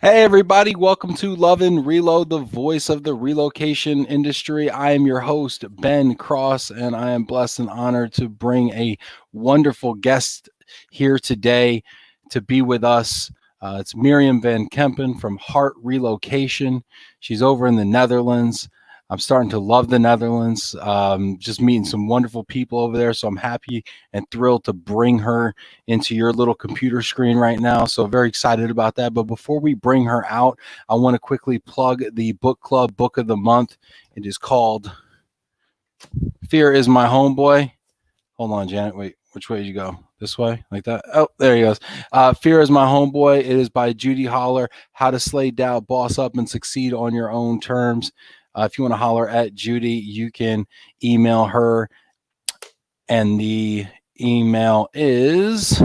Hey, everybody. Welcome to Love and Reload, the voice of the relocation industry. I am your host, Ben Cross, and I am blessed and honored to bring a wonderful guest here today to be with us. It's Miriam van Kempen from Relocation. She's over in the Netherlands. I'm starting to love the Netherlands, just meeting some wonderful people over there. So I'm happy and thrilled to bring her into your little computer screen right now. So very excited about that. But before we bring her out, I want to quickly plug the book club book of the month. It is called Fear is My Homeboy. Hold on, Janet. Wait, which way did you go? This way? Like that? Oh, there he goes. Fear is My Homeboy. It is by Judy Holler. How to Slay Doubt, Boss Up, and Succeed on Your Own Terms. If you want to holler at Judy, you can email her. And the email is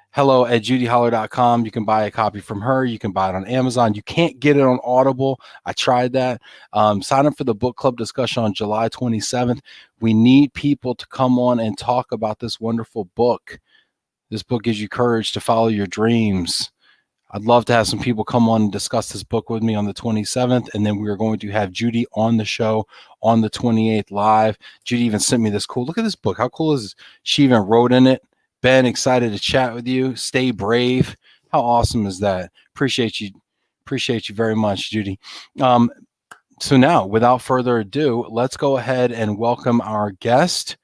hello@judyholler.com. You can buy a copy from her. You can buy it on Amazon. You can't get it on Audible. I tried that. Sign up for the book club discussion on July 27th. We need people to come on and talk about this wonderful book. This book gives you courage to follow your dreams. I'd love to have some people come on and discuss this book with me on the 27th. And then we're going to have Judy on the show on the 28th live. Judy even sent me this cool. Look at this book. How cool is this? She even wrote in it. Ben, excited to chat with you. Stay brave. How awesome is that? Appreciate you. Appreciate you very much, Judy. So now, without further ado, let's go ahead and welcome our guest,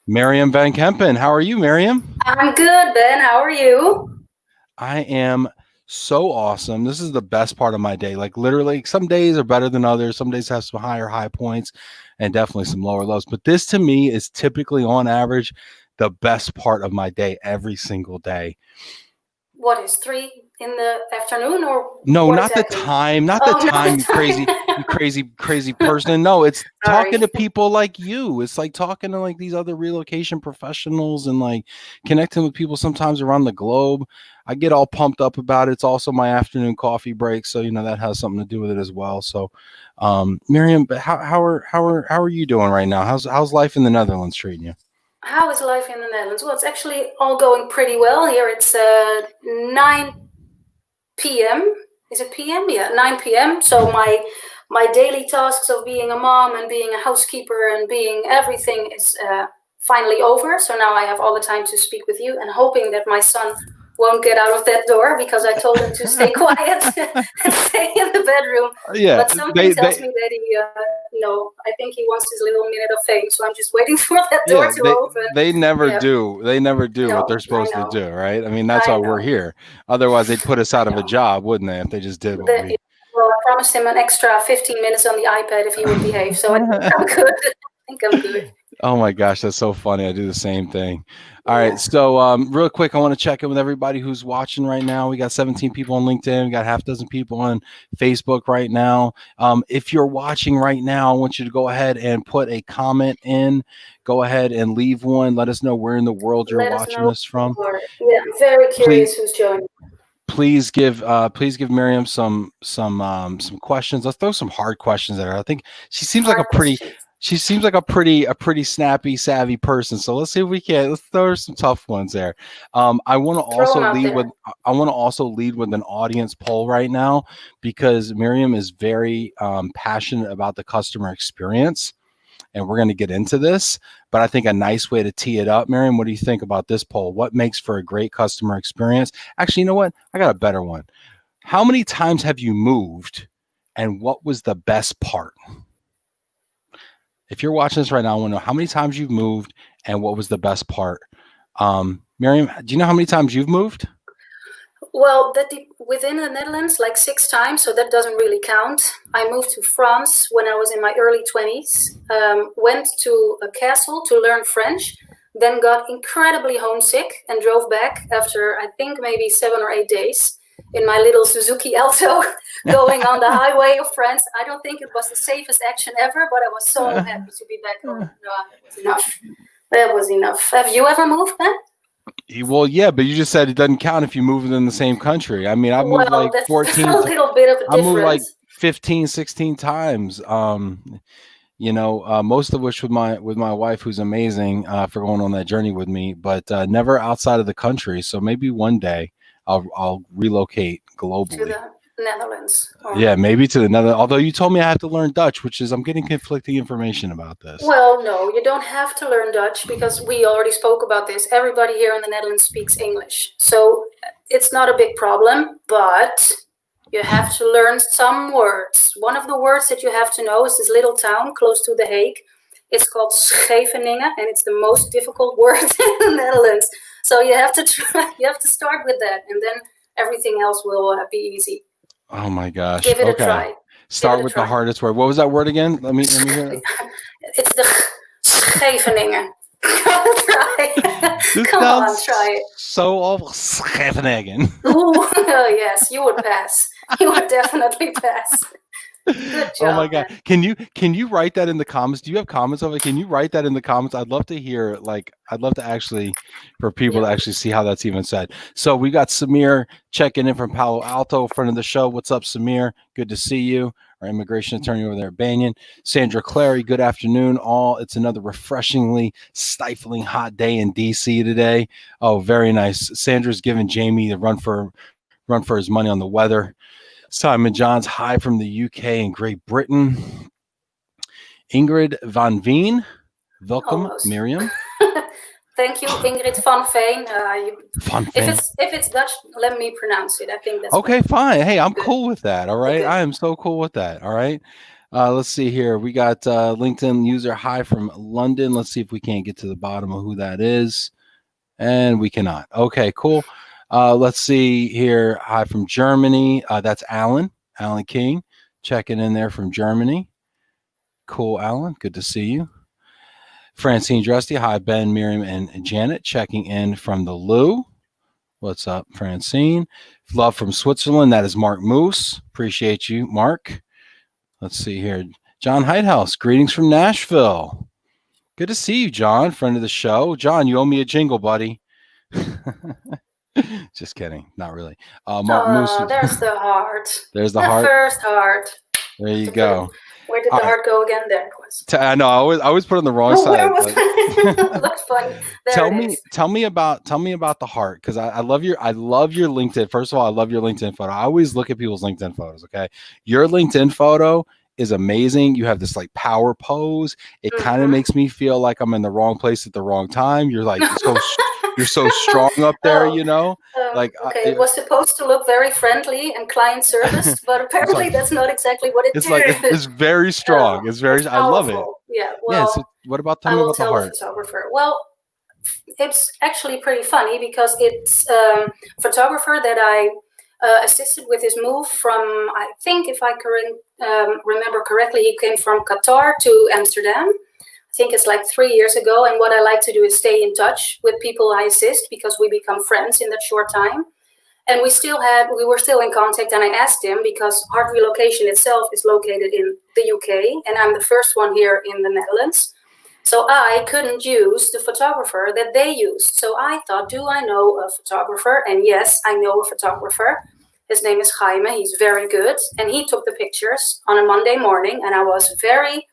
Miriam van Kempen. How are you, Miriam? I'm good, Ben. How are you? I am so awesome. This is the best part of my day. Like literally, some days are better than others. Some days have some high points and definitely some lower lows. But this to me is typically on average the best part of my day every single day. What is 3 in the afternoon or no, not exactly? the time, not the time, you crazy person. No, it's talking to people like you. It's like talking to like these other relocation professionals and like connecting with people sometimes around the globe. I get all pumped up about it. It's also my afternoon coffee break, so you know that has something to do with it as well. So, Miriam, but how are you doing right now? How's life in the Netherlands treating you? How is life in the Netherlands? Well, it's actually all going pretty well. Here it's 9 p.m. Is it p.m.? Yeah, 9 p.m. So my daily tasks of being a mom and being a housekeeper and being everything is finally over. So now I have all the time to speak with you and hoping that my son won't get out of that door because I told him to stay quiet and stay in the bedroom. Yeah, but something tells me that he, I think he wants his little minute of fame. So I'm just waiting for that door to open. They never do. They never do what they're supposed to do, right? I mean, that's why we're here. Otherwise, they'd put us out of a job, wouldn't they, if they just did what we... Well, I promised him an extra 15 minutes on the iPad if he would behave. So I think I'm good. I'm good. Oh my gosh, that's so funny. I do the same thing. All right. So real quick, I want to check in with everybody who's watching right now. We got 17 people on LinkedIn. We got half dozen people on Facebook right now. If you're watching right now, I want you to go ahead and put a comment in. Go ahead and leave one. Let us know where in the world you're watching us from. Yeah, I'm very curious who's joining. Please give Miriam some questions. Let's throw some hard questions at her. I think she seems like a pretty snappy, savvy person. So let's see if we can. Let's throw her some tough ones there. I want to also lead with an audience poll right now because Miriam is very passionate about the customer experience, and we're going to get into this. But I think a nice way to tee it up, Miriam, what do you think about this poll? What makes for a great customer experience? Actually, you know what? I got a better one. How many times have you moved, and what was the best part? If you're watching this right now, I want to know how many times you've moved and what was the best part. Miriam, do you know how many times you've moved? Well, within the Netherlands, like 6 times, so that doesn't really count. I moved to France when I was in my early 20s, went to a castle to learn French, then got incredibly homesick and drove back after, I think, maybe 7 or 8 days in my little Suzuki Alto going on the highway of France. I don't think it was the safest action ever, but I was so happy to be back home. No, that was enough. That was enough. Have you ever moved, Ben? Well, yeah, but you just said it doesn't count if you move in the same country. I mean, I've moved like 14. A little bit of a difference. I moved like 15, 16 times. Most of which with my wife, who's amazing for going on that journey with me, but never outside of the country. So maybe one day I'll relocate To globally. the Netherlands. Yeah, maybe to the Netherlands. Although you told me I have to learn Dutch, which is I'm getting conflicting information about this. Well, no, you don't have to learn Dutch because we already spoke about this. Everybody here in the Netherlands speaks English. So it's not a big problem, but you have to learn some words. One of the words that you have to know is this little town close to The Hague. It's called Scheveningen, and it's the most difficult word in the Netherlands. So you have to try. You have to start with that, and then everything else will be easy. Oh my gosh. Give it a Okay. try. Start with the hardest word. What was that word again? Let me hear it. It's the Scheveningen. Try. This Come on, sounds try it. so awful. Scheveningen. Ooh, yes, you would pass. You would definitely pass. Good job. Oh my God. Ben. Can you write that in the comments? Do you have comments of it? Can you write that in the comments? I'd love to hear, like, I'd love to actually, for people to actually see how that's even said. So we got Samir checking in from Palo Alto, friend of the show. What's up, Samir? Good to see you. Our immigration attorney over there, Banyan. Sandra Clary, good afternoon. It's another refreshingly stifling hot day in DC today. Oh, very nice. Sandra's giving Jamie the run for his money on the weather. Simon Johns, hi from the UK and Great Britain. Ingrid van Veen, welcome. Almost. Miriam. Thank you, Ingrid van Veen. Van Veen. If it's Dutch, let me pronounce it. I think that's okay. better. Fine. Hey, I'm cool with that. All right, Okay. I am so cool with that. All right. Let's see here. We got LinkedIn user hi from London. Let's see if we can't get to the bottom of who that is, and we cannot. Okay, cool. Let's see here. Hi from Germany. That's Alan King, checking in there from Germany. Cool, Alan. Good to see you. Francine Drusty. Hi, Ben, Miriam, and Janet, checking in from the Lou. What's up, Francine? Love from Switzerland. That is Mark Moose. Appreciate you, Mark. Let's see here. John Heighthouse. Greetings from Nashville. Good to see you, John, friend of the show. John, you owe me a jingle, buddy. Just kidding. Not really. Mark Moose. There's the heart. There's the heart. First heart. There you go. Where did the heart go again? There it was. I know. I always put it on the wrong side. Looks funny. Tell me about the heart, because I love your LinkedIn. First of all, I love your LinkedIn photo. I always look at people's LinkedIn photos. Okay, your LinkedIn photo is amazing. You have this like power pose. It kind of makes me feel like I'm in the wrong place at the wrong time. You're like you're so strong up there, you know. It was supposed to look very friendly and client service, but apparently that's not exactly what it is. It's very strong. It's very. I love it. Yeah. Well, so what about? Tell me about the heart. The photographer. Well, it's actually pretty funny because it's a photographer that I assisted with his move from, I think if I remember correctly, he came from Qatar to Amsterdam. I think it's like 3 years ago. And what I like to do is stay in touch with people I assist because we become friends in that short time. And we were still in contact, and I asked him because Heart Relocation itself is located in the UK and I'm the first one here in the Netherlands. So I couldn't use the photographer that they used. So I thought, do I know a photographer? And yes, I know a photographer. His name is Jaime. He's very good. And he took the pictures on a Monday morning. And I was very,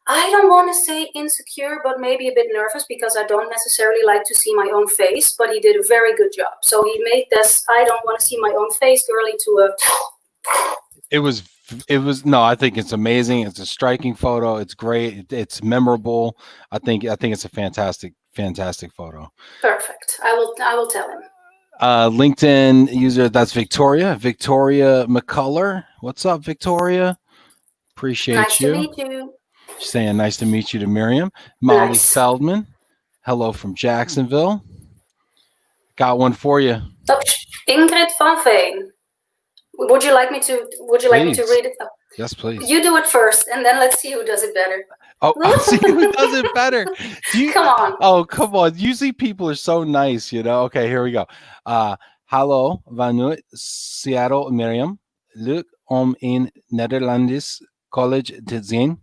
I don't want to say insecure, but maybe a bit nervous because I don't necessarily like to see my own face. But he did a very good job. So he made this, I don't want to see my own face girly to a... No, I think it's amazing. It's a striking photo. It's great. It's memorable. I think it's a fantastic photo. Perfect. I will tell him. LinkedIn user, that's Victoria McCullough. What's up, Victoria? Appreciate you. Nice to meet you. She's saying nice to meet you to Miriam. Molly Feldman. Hello from Jacksonville. Got one for you. Oh, Ingrid van Veen. Would you like me to read it? Oh. Yes, please. You do it first, and then let's see who does it better. Oh, I'll see who does it better. Come on. Oh, come on. Usually people are so nice, you know. Okay, here we go. Hallo vanuit Seattle, Miriam. Leuk om in Nederlands college te zien.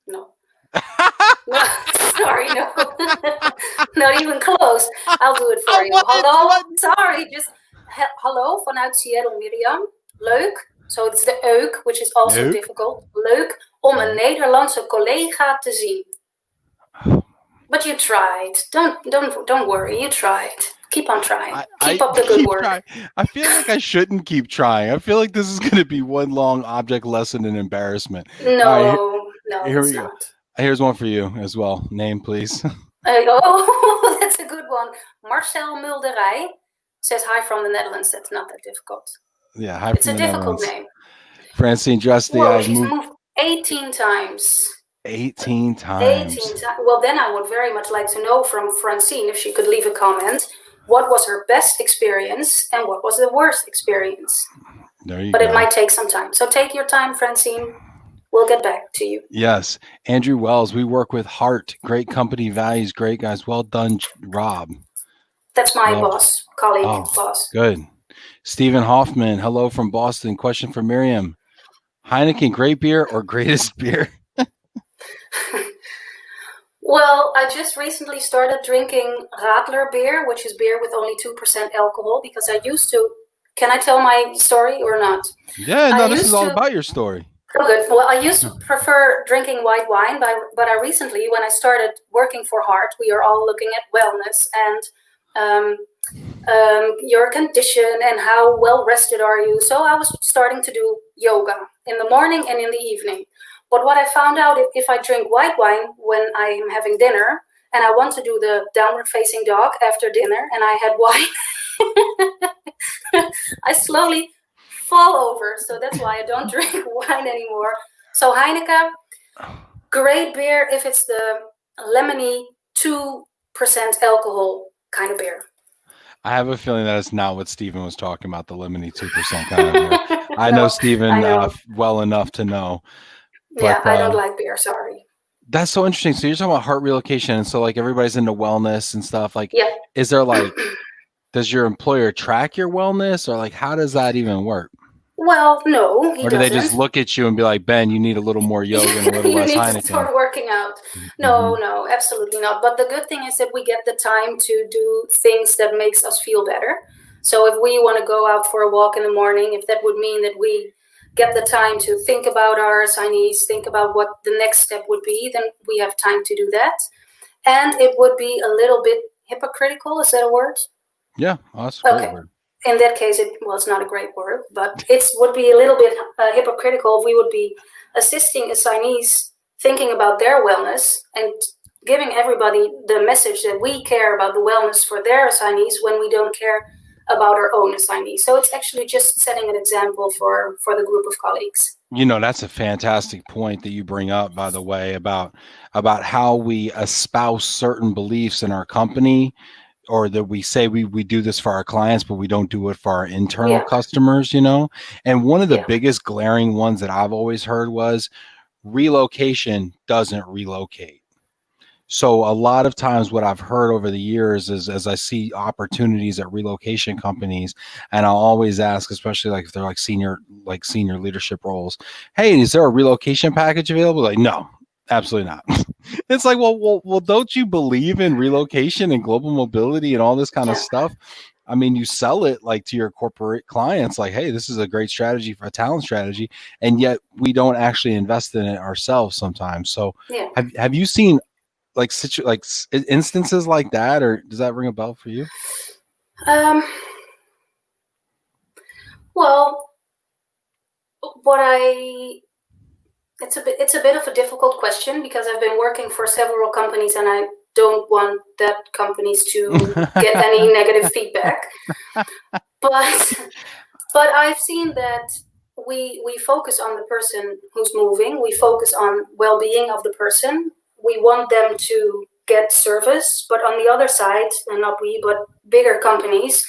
No. No, sorry, no. Not even close. I'll do it for you. Hallo. Sorry, just hallo vanuit Seattle, Miriam. Leuk. So it's the euk, which is also difficult. Leuk om een Nederlandse collega te zien. But you tried. Don't worry. You tried. Keep on trying. Keep up the good work. Trying. I feel like I shouldn't keep trying. I feel like this is going to be one long object lesson in embarrassment. No, All right, no, here it's we go. not. Here's one for you as well. Name, please. Oh, that's a good one. Marcel Mulderij says hi from the Netherlands. That's not that difficult. Yeah, hi It's from a the difficult Netherlands. name. Francine Drusty, Whoa, I've she's moved moved 18 times. 18 times. 18 times. Well, then I would very much like to know from Francine, if she could leave a comment, what was her best experience and what was the worst experience? There you but go. It might take some time. So take your time, Francine. We'll get back to you. Yes. Andrew Wells, we work with Heart. Great company values. Great guys. Well done, Rob. That's my colleague, boss. Good. Stephen Hoffman, hello from Boston. Question for Miriam. Heineken, great beer or greatest beer? Well, I just recently started drinking Radler beer, which is beer with only 2% alcohol, because I used to. Can I tell my story or not? Yeah, no, this is all about your story. Oh, good. Well, I used to prefer drinking white wine, but I recently, when I started working for Heart, we are all looking at wellness and your condition and how well rested are you. So I was starting to do yoga in the morning and in the evening. But what I found out, if I drink white wine when I'm having dinner and I want to do the downward facing dog after dinner and I had wine, I slowly fall over. So that's why I don't drink wine anymore. So Heineken, great beer if it's the lemony 2% alcohol kind of beer. I have a feeling that is not what Stephen was talking about, the lemony 2% kind of beer. I know Stephen well enough to know. But, yeah, I don't like beer, sorry. That's so interesting. So you're talking about Heart Relocation, and so like everybody's into wellness and stuff. Like, is there like, does your employer track your wellness, or like how does that even work? Well, no, or do they just look at you and be like, Ben, you need a little more yoga and a little less Heineken? You need to start working out. No, absolutely not. But the good thing is that we get the time to do things that makes us feel better. So if we want to go out for a walk in the morning, if that would mean that we get the time to think about our assignees, think about what the next step would be, then we have time to do that. And it would be a little bit hypocritical. Is that a word? Yeah, that's a great word. In that case, it was not a great word, but it would be a little bit hypocritical if we would be assisting assignees thinking about their wellness and giving everybody the message that we care about the wellness for their assignees when we don't care about our own assignees. So it's actually just setting an example for the group of colleagues. You know, that's a fantastic point that you bring up, by the way, about how we espouse certain beliefs in our company, or that we say we do this for our clients, but we don't do it for our internal customers, you know? And one of the biggest glaring ones that I've always heard was relocation doesn't relocate. So a lot of times what I've heard over the years is, as I see opportunities at relocation companies, and I'll always ask, especially like if they're like senior leadership roles, hey, is there a relocation package available? Like, no, absolutely not. It's like, well, don't you believe in relocation and global mobility and all this kind of stuff? I mean, you sell it like to your corporate clients, like, hey, this is a great strategy for a talent strategy, and yet we don't actually invest in it ourselves sometimes. So have you seen like instances like that, or does that ring a bell for you? Well, it's a bit of a difficult question because I've been working for several companies and I don't want that companies to get any negative feedback. But I've seen that we focus on the person who's moving. We focus on well-being of the person. We want them to get service, but on the other side, and not we, but bigger companies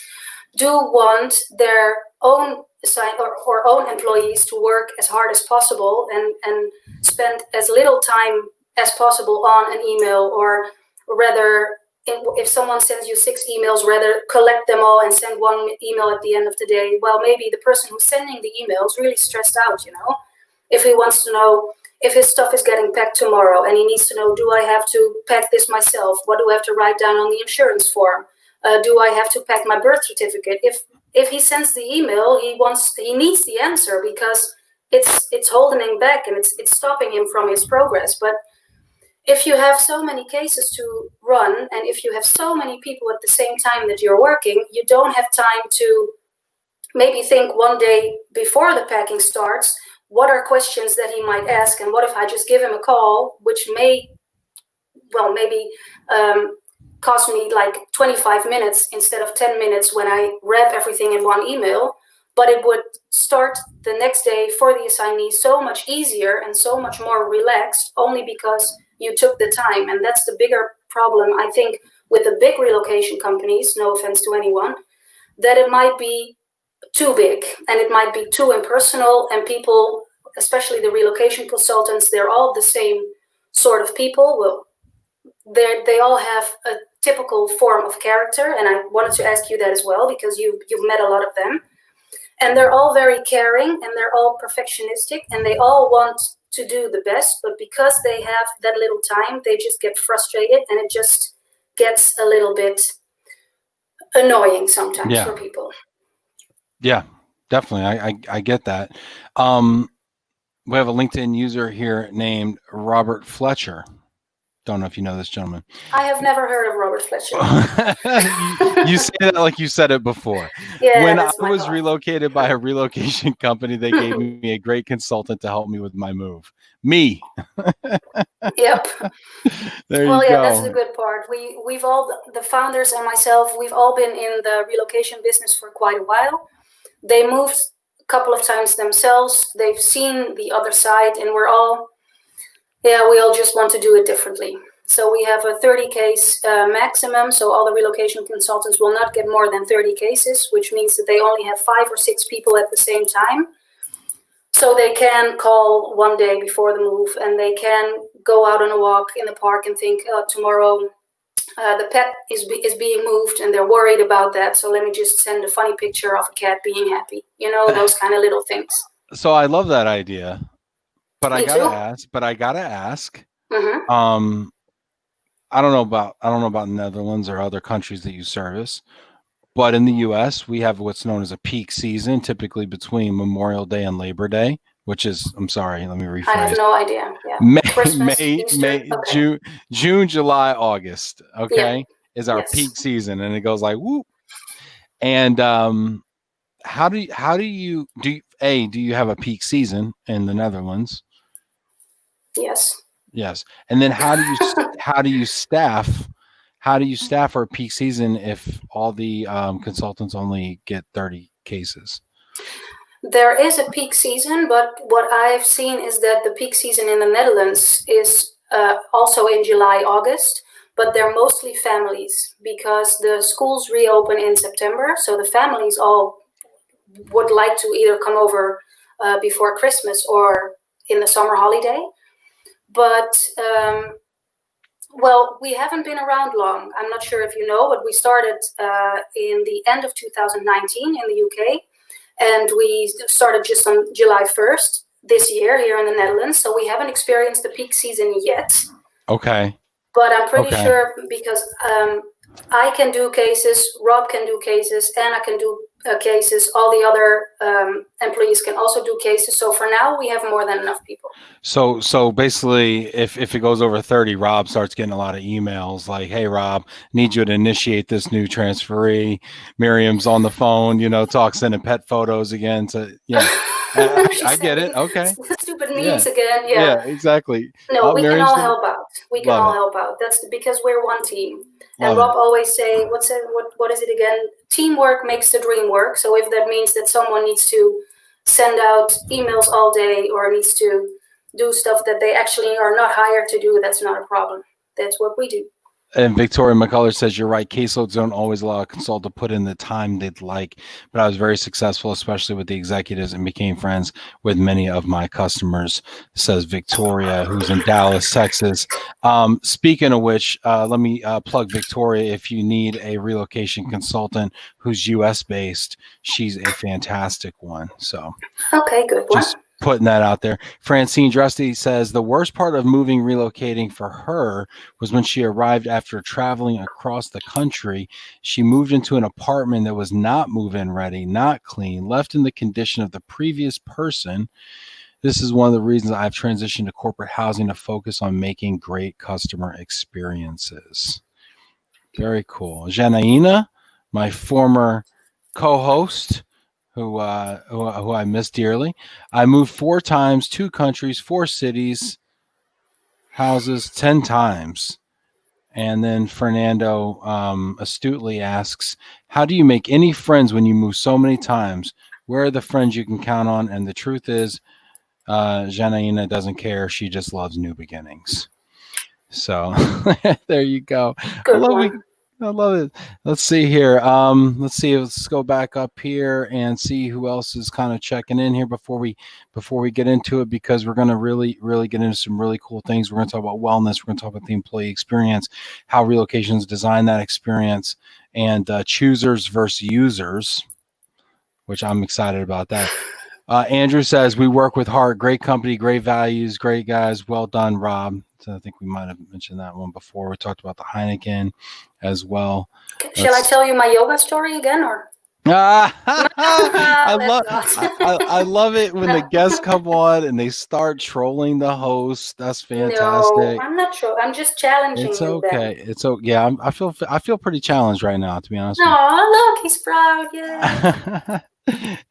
do want their own or own employees to work as hard as possible and spend as little time as possible on an email, or rather, if someone sends you 6 emails, rather collect them all and send one email at the end of the day. Well, maybe the person who's sending the email is really stressed out, you know, if he wants to know if his stuff is getting packed tomorrow and he needs to know, do I have to pack this myself? What do I have to write down on the insurance form? Do I have to pack my birth certificate? If he sends the email, he needs the answer because it's holding him back and it's stopping him from his progress. But if you have so many cases to run, and if you have so many people at the same time that you're working, you don't have time to maybe think one day before the packing starts, what are questions that he might ask, and what if I just give him a call, which may, well, maybe cost me like 25 minutes instead of 10 minutes when I wrap everything in one email, but it would start the next day for the assignee so much easier and so much more relaxed, only because you took the time. And that's the bigger problem, I think, with the big relocation companies, no offense to anyone, that it might be too big and it might be too impersonal, and people, especially the relocation consultants, they're all the same sort of people. Well, they all have a typical form of character, and I wanted to ask you that as well, because you've met a lot of them, and they're all very caring, and they're all perfectionistic, and they all want to do the best, but because they have that little time, they just get frustrated, and it just gets a little bit annoying sometimes for people. Yeah, definitely. I get that. We have a LinkedIn user here named Robert Fletcher. Don't know if you know this gentleman. I have never heard of Robert Fletcher. you say that like you said it before. Yeah, when I was relocated by a relocation company, they gave me a great consultant to help me with my move. Me. Yep. There well, you yeah, go. That's the good part. We've all, the founders and myself, we've all been in the relocation business for quite a while. They moved a couple of times themselves. They've seen the other side, and we all just want to do it differently. So we have a 30 case maximum. So all the relocation consultants will not get more than 30 cases, which means that they only have 5 or 6 people at the same time. So they can call one day before the move, and they can go out on a walk in the park and think, oh, tomorrow the pet is being moved, and they're worried about that. So let me just send a funny picture of a cat being happy. You know, those kind of little things. So I love that idea. But I gotta ask. Mm-hmm. I don't know about Netherlands or other countries that you service, but in the U.S. we have what's known as a peak season, typically between Memorial Day and Labor Day, which is, I'm sorry, let me rephrase. I have no idea. Yeah. May, June, July, August. Okay, is our peak season, and it goes like whoop. And how do you have a peak season in the Netherlands? Yes. And then how do you staff our peak season if all the consultants only get 30 cases? There is a peak season, but what I've seen is that the peak season in the Netherlands is also in July, August, but they're mostly families because the schools reopen in September. So the families all would like to either come over before Christmas or in the summer holiday. But, we haven't been around long. I'm not sure if you know, but we started in the end of 2019 in the UK. And we started just on July 1st this year here in the Netherlands. So we haven't experienced the peak season yet. Okay. But I'm pretty sure because I can do cases, Rob can do cases, Anna can do cases. All the other employees can also do cases. So for now, we have more than enough people. So basically, if it goes over 30, Rob starts getting a lot of emails like, "Hey, Rob, need you to initiate this new transferee." Miriam's on the phone, sending pet photos again. So I get it. Okay. Stupid memes again. Yeah, exactly. No, we can all help out. We can all help out. That's because we're one team. And Rob always say, what is it again? Teamwork makes the dream work. So if that means that someone needs to send out emails all day or needs to do stuff that they actually are not hired to do, that's not a problem. That's what we do. And Victoria McCullers says, you're right. Caseloads don't always allow a consultant to put in the time they'd like, but I was very successful, especially with the executives, and became friends with many of my customers, says Victoria, who's in Dallas, Texas. Speaking of which, let me plug Victoria. If you need a relocation consultant who's US based, she's a fantastic one. So, okay, good one. Just putting that out there. Francine Drusty says the worst part of relocating for her was when she arrived after traveling across the country. She moved into an apartment that was not move-in ready, not clean, left in the condition of the previous person. This is one of the reasons I've transitioned to corporate housing to focus on making great customer experiences. Very cool. Janaina, my former co-host, who I miss dearly. I moved 4 times, 2 countries, 4 cities, houses 10 times. And then Fernando astutely asks, how do you make any friends when you move so many times? Where are the friends you can count on? And the truth is, Janaina doesn't care. She just loves new beginnings. So there you go. Good one. I love it. Let's see here. Let's see. Let's go back up here and see who else is kind of checking in here before we get into it, because we're going to really get into some really cool things. We're going to talk about wellness. We're going to talk about the employee experience, how relocations design that experience, and choosers versus users, which I'm excited about that. Andrew says, we work with heart, great company, great values, great guys. Well done, Rob. So I think we might have mentioned that one before. We talked about the Heineken as well. Shall I tell you my yoga story again, or? I Let's not. love it when the guests come on and they start trolling the host. That's fantastic. No, I'm not sure. I'm just challenging It's you, Ben. okay. It's okay. Yeah, I feel pretty challenged right now, to be honest. Oh, look, he's proud. Yeah.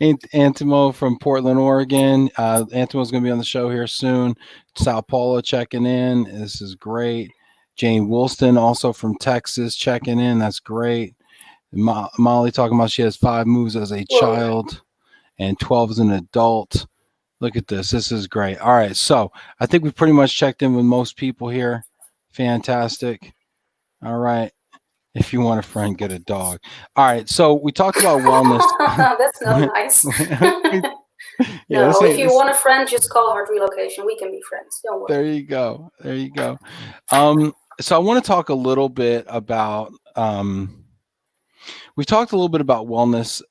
Antimo from Portland, Oregon. Antimo's going to be on the show here soon. Sao Paulo checking in. This is great. Jane Woolston, also from Texas, checking in. That's great. Molly talking about she has 5 moves as a child and 12 as an adult. Look at this. This is great. All right. So I think we've pretty much checked in with most people here. Fantastic. All right. If you want a friend, get a dog. All right. So we talked about wellness. That's not nice. Yeah, no, if you want a friend, just call Heart Relocation. We can be friends. Don't worry. There you go. There you go. So I want to talk a little bit about, we talked a little bit about wellness,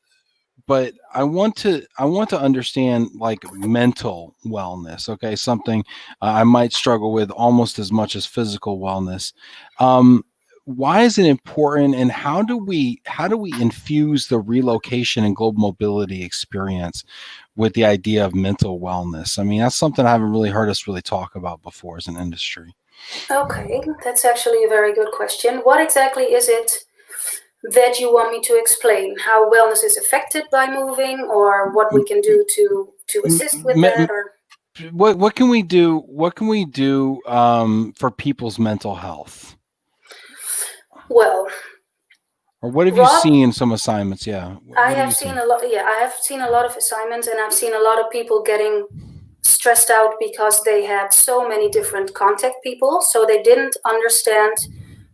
but I want to understand like mental wellness. Okay. Something I might struggle with almost as much as physical wellness. Why is it important, and how do we infuse the relocation and global mobility experience with the idea of mental wellness? I mean, that's something I haven't really heard us really talk about before as an industry. Okay, that's actually a very good question. What exactly is it that you want me to explain? How wellness is affected by moving, or what we can do to assist with that? Or what can we do? What can we do for people's mental health? Well, or what have you seen in some assignments? Yeah, I have seen a lot. Yeah, I have seen a lot of assignments, and I've seen a lot of people getting stressed out because they had so many different contact people, so they didn't understand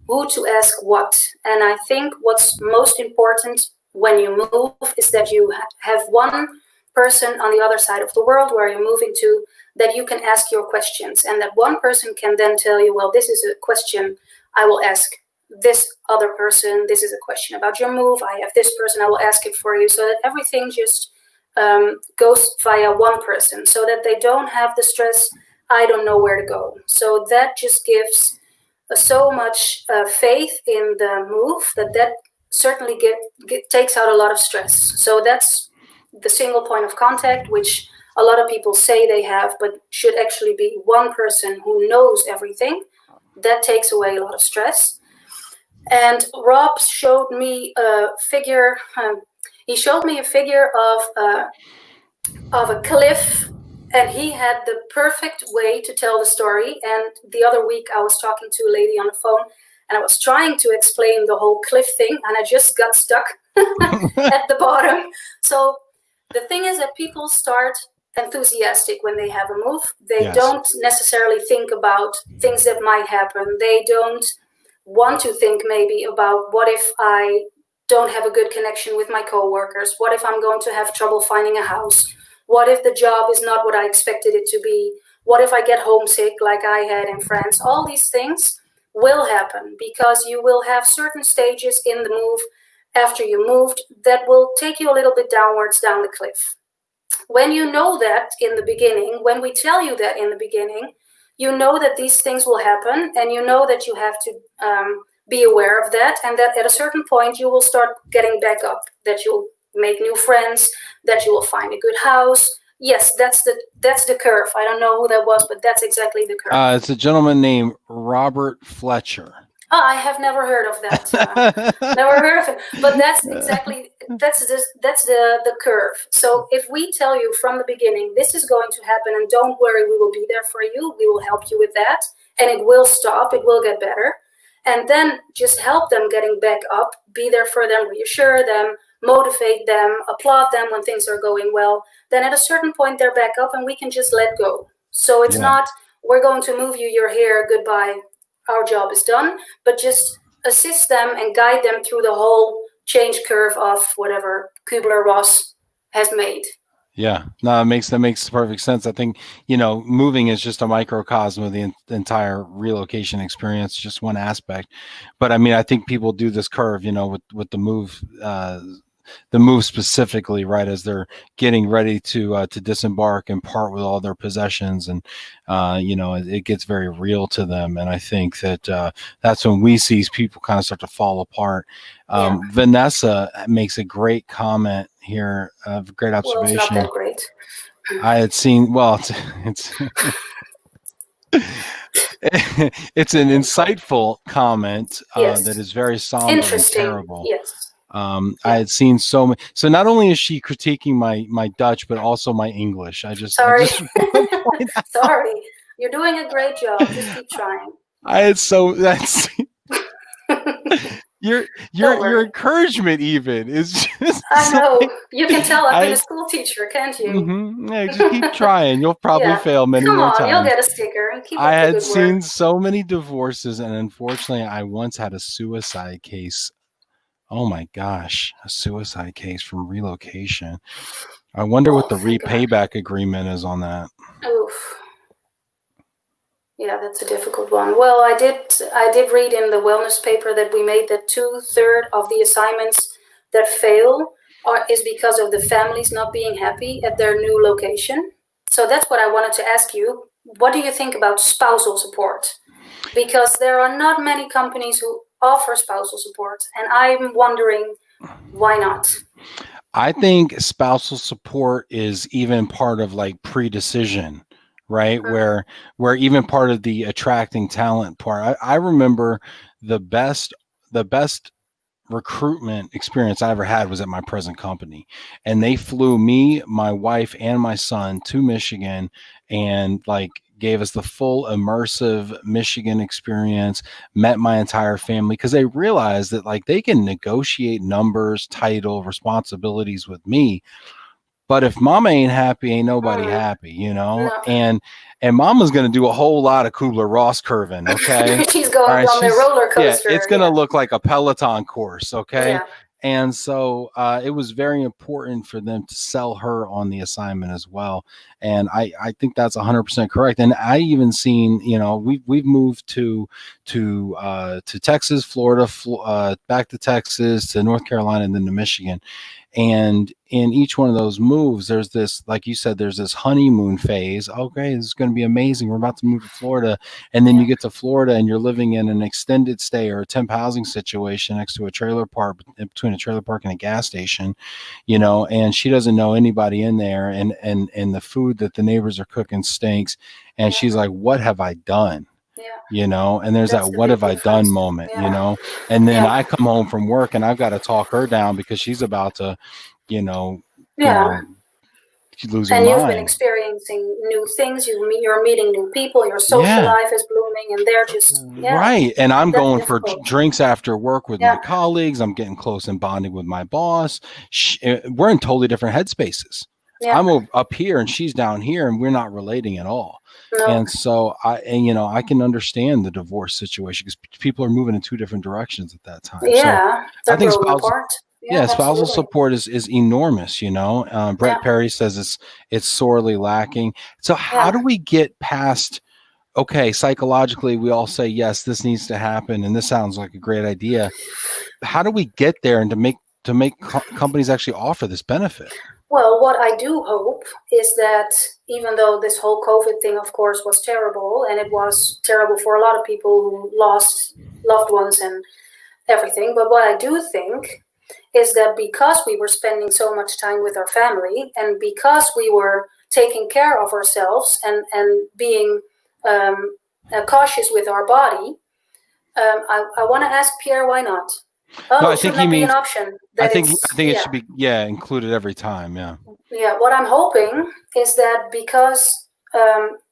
who to ask what. And I think what's most important when you move is that you have one person on the other side of the world where you're moving to that you can ask your questions, and that one person can then tell you, well, this is a question I will ask this other person, this is a question about your move, I have this person, I will ask it for you, so that everything just goes via one person, so that they don't have the stress, I don't know where to go. So that just gives so much faith in the move that certainly takes out a lot of stress. So that's the single point of contact, which a lot of people say they have, but should actually be one person who knows everything. That takes away a lot of stress. And Rob showed me a figure. He showed me a figure of a cliff, and he had the perfect way to tell the story. And the other week I was talking to a lady on the phone, and I was trying to explain the whole cliff thing, and I just got stuck at the bottom. So the thing is that people start enthusiastic when they have a move. They don't necessarily think about things that might happen. They don't want to think maybe about, what if I don't have a good connection with my coworkers? What if I'm going to have trouble finding a house? What if the job is not what I expected it to be? What if I get homesick like I had in France? All these things will happen because you will have certain stages in the move after you moved that will take you a little bit downwards down the cliff. When you know that in the beginning, when we tell you that in the beginning, you know that these things will happen, and you know that you have to be aware of that, and that at a certain point you will start getting back up, that you'll make new friends, that you will find a good house, Yes, that's the curve. I don't know who that was, but that's exactly the curve. It's a gentleman named Robert Fletcher. Oh, I have never heard of that. Never heard of it. But that's exactly that's the curve. So if we tell you from the beginning, this is going to happen, and don't worry, we will be there for you. We will help you with that, and it will stop. It will get better, and then just help them getting back up. Be there for them, reassure them, motivate them, applaud them when things are going well. Then at a certain point, they're back up, and we can just let go. So it's not, we're going to move you. You're here. Goodbye. Our job is done, but just assist them and guide them through the whole change curve of whatever Kubler-Ross has made. Yeah, no, that makes perfect sense. I think, moving is just a microcosm of the entire relocation experience, just one aspect. But I mean, I think people do this curve, with the move specifically, right, as they're getting ready to disembark and part with all their possessions, and it gets very real to them. And I think that that's when we see people kind of start to fall apart. Vanessa makes a great comment here, a great observation. Well, it's not that great. I had seen. Well, it's it's an insightful comment that is very somber and terrible. Yes. I had seen so many. So not only is she critiquing my Dutch, but also my English. Sorry. Sorry, you're doing a great job. Just keep trying. That's your encouragement even is just. I know. You can tell I've been a school teacher, can't you? Mm-hmm. Yeah, just keep trying. You'll probably fail many more times. You'll get a sticker. And keep I had seen work. So many divorces, and unfortunately, I once had a suicide case. Oh my gosh, a suicide case from relocation. I wonder what the repayback agreement is on that. Oof. Yeah, that's a difficult one. Well, I did read in the wellness paper that we made that 2/3 of the assignments that fail is because of the families not being happy at their new location. So that's what I wanted to ask you. What do you think about spousal support? Because there are not many companies who offer spousal support, and I'm wondering why not. I think spousal support is even part of like pre-decision, right? Where even part of the attracting talent part. I remember the best recruitment experience I ever had was at my present company, and they flew me, my wife, and my son to Michigan, and like gave us the full immersive Michigan experience, met my entire family, because they realized that like they can negotiate numbers, title, responsibilities with me. But if mama ain't happy, ain't nobody happy, No. And mama's going to do a whole lot of Kubler-Ross curving, okay? She's going on the roller coaster. Yeah, it's going to look like a Peloton course, okay? Yeah. And so it was very important for them to sell her on the assignment as well. And I think that's 100% correct. And I even seen, we've moved to Texas, Florida, back to Texas, to North Carolina, and then to Michigan. And in each one of those moves, there's this, like you said, there's this honeymoon phase. Okay, this is going to be amazing. We're about to move to Florida. And then you get to Florida and you're living in an extended stay or a temp housing situation next to a trailer park, between a trailer park and a gas station, and she doesn't know anybody in there. And the food that the neighbors are cooking stinks. And she's like, what have I done? And there's that what have I done moment, and then I come home from work and I've got to talk her down because she's about to, lose her mind. You've been experiencing new things. You're meeting new people. Your social life is blooming, and they're just right. And I'm going for drinks after work with my colleagues. I'm getting close and bonding with my boss. We're in totally different headspaces. I'm up here and she's down here, and we're not relating at all. No. And so I can understand the divorce situation because people are moving in two different directions at that time. Yeah, so I think spousal support is enormous. Brett Perry says it's sorely lacking. So how do we get past? Okay, psychologically, we all say yes, this needs to happen, and this sounds like a great idea. How do we get there and to make companies actually offer this benefit? Well, what I do hope is that even though this whole COVID thing, of course, was terrible, and it was terrible for a lot of people who lost loved ones and everything, but what I do think is that because we were spending so much time with our family, and because we were taking care of ourselves and being cautious with our body. I want to ask Pierre, why not? Oh, No, I shouldn't think that be an option? I think it should be included every time. Yeah. Yeah. What I'm hoping is that because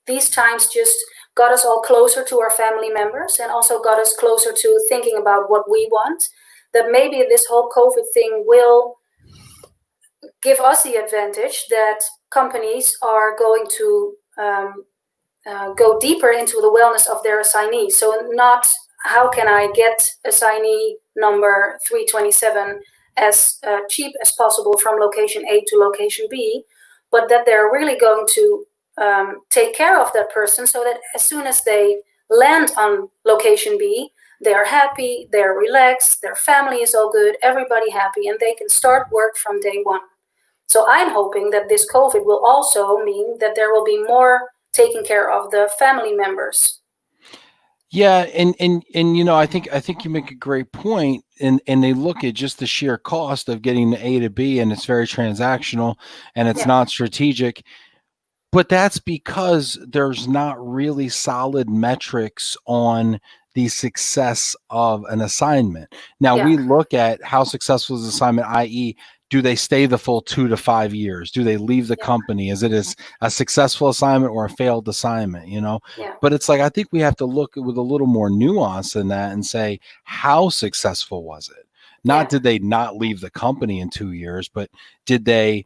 these times just got us all closer to our family members and also got us closer to thinking about what we want, that maybe this whole COVID thing will give us the advantage that companies are going to go deeper into the wellness of their assignees. So not how can I get assignee number 327 as cheap as possible from location A to location B, but that they're really going to take care of that person so that as soon as they land on location B, they're happy, they're relaxed, their family is all good, everybody happy, and they can start work from day one. So I'm hoping that this COVID will also mean that there will be more taking care of the family members. Yeah, and I think you make a great point, and they look at just the sheer cost of getting to A to B, and it's very transactional, and it's not strategic. But that's because there's not really solid metrics on the success of an assignment. Now we look at how successful is the assignment, i.e., do they stay the full 2 to 5 years? Do they leave the company? Is it a successful assignment or a failed assignment? But it's like, I think we have to look with a little more nuance than that and say, how successful was it? Not did they not leave the company in 2 years, but did they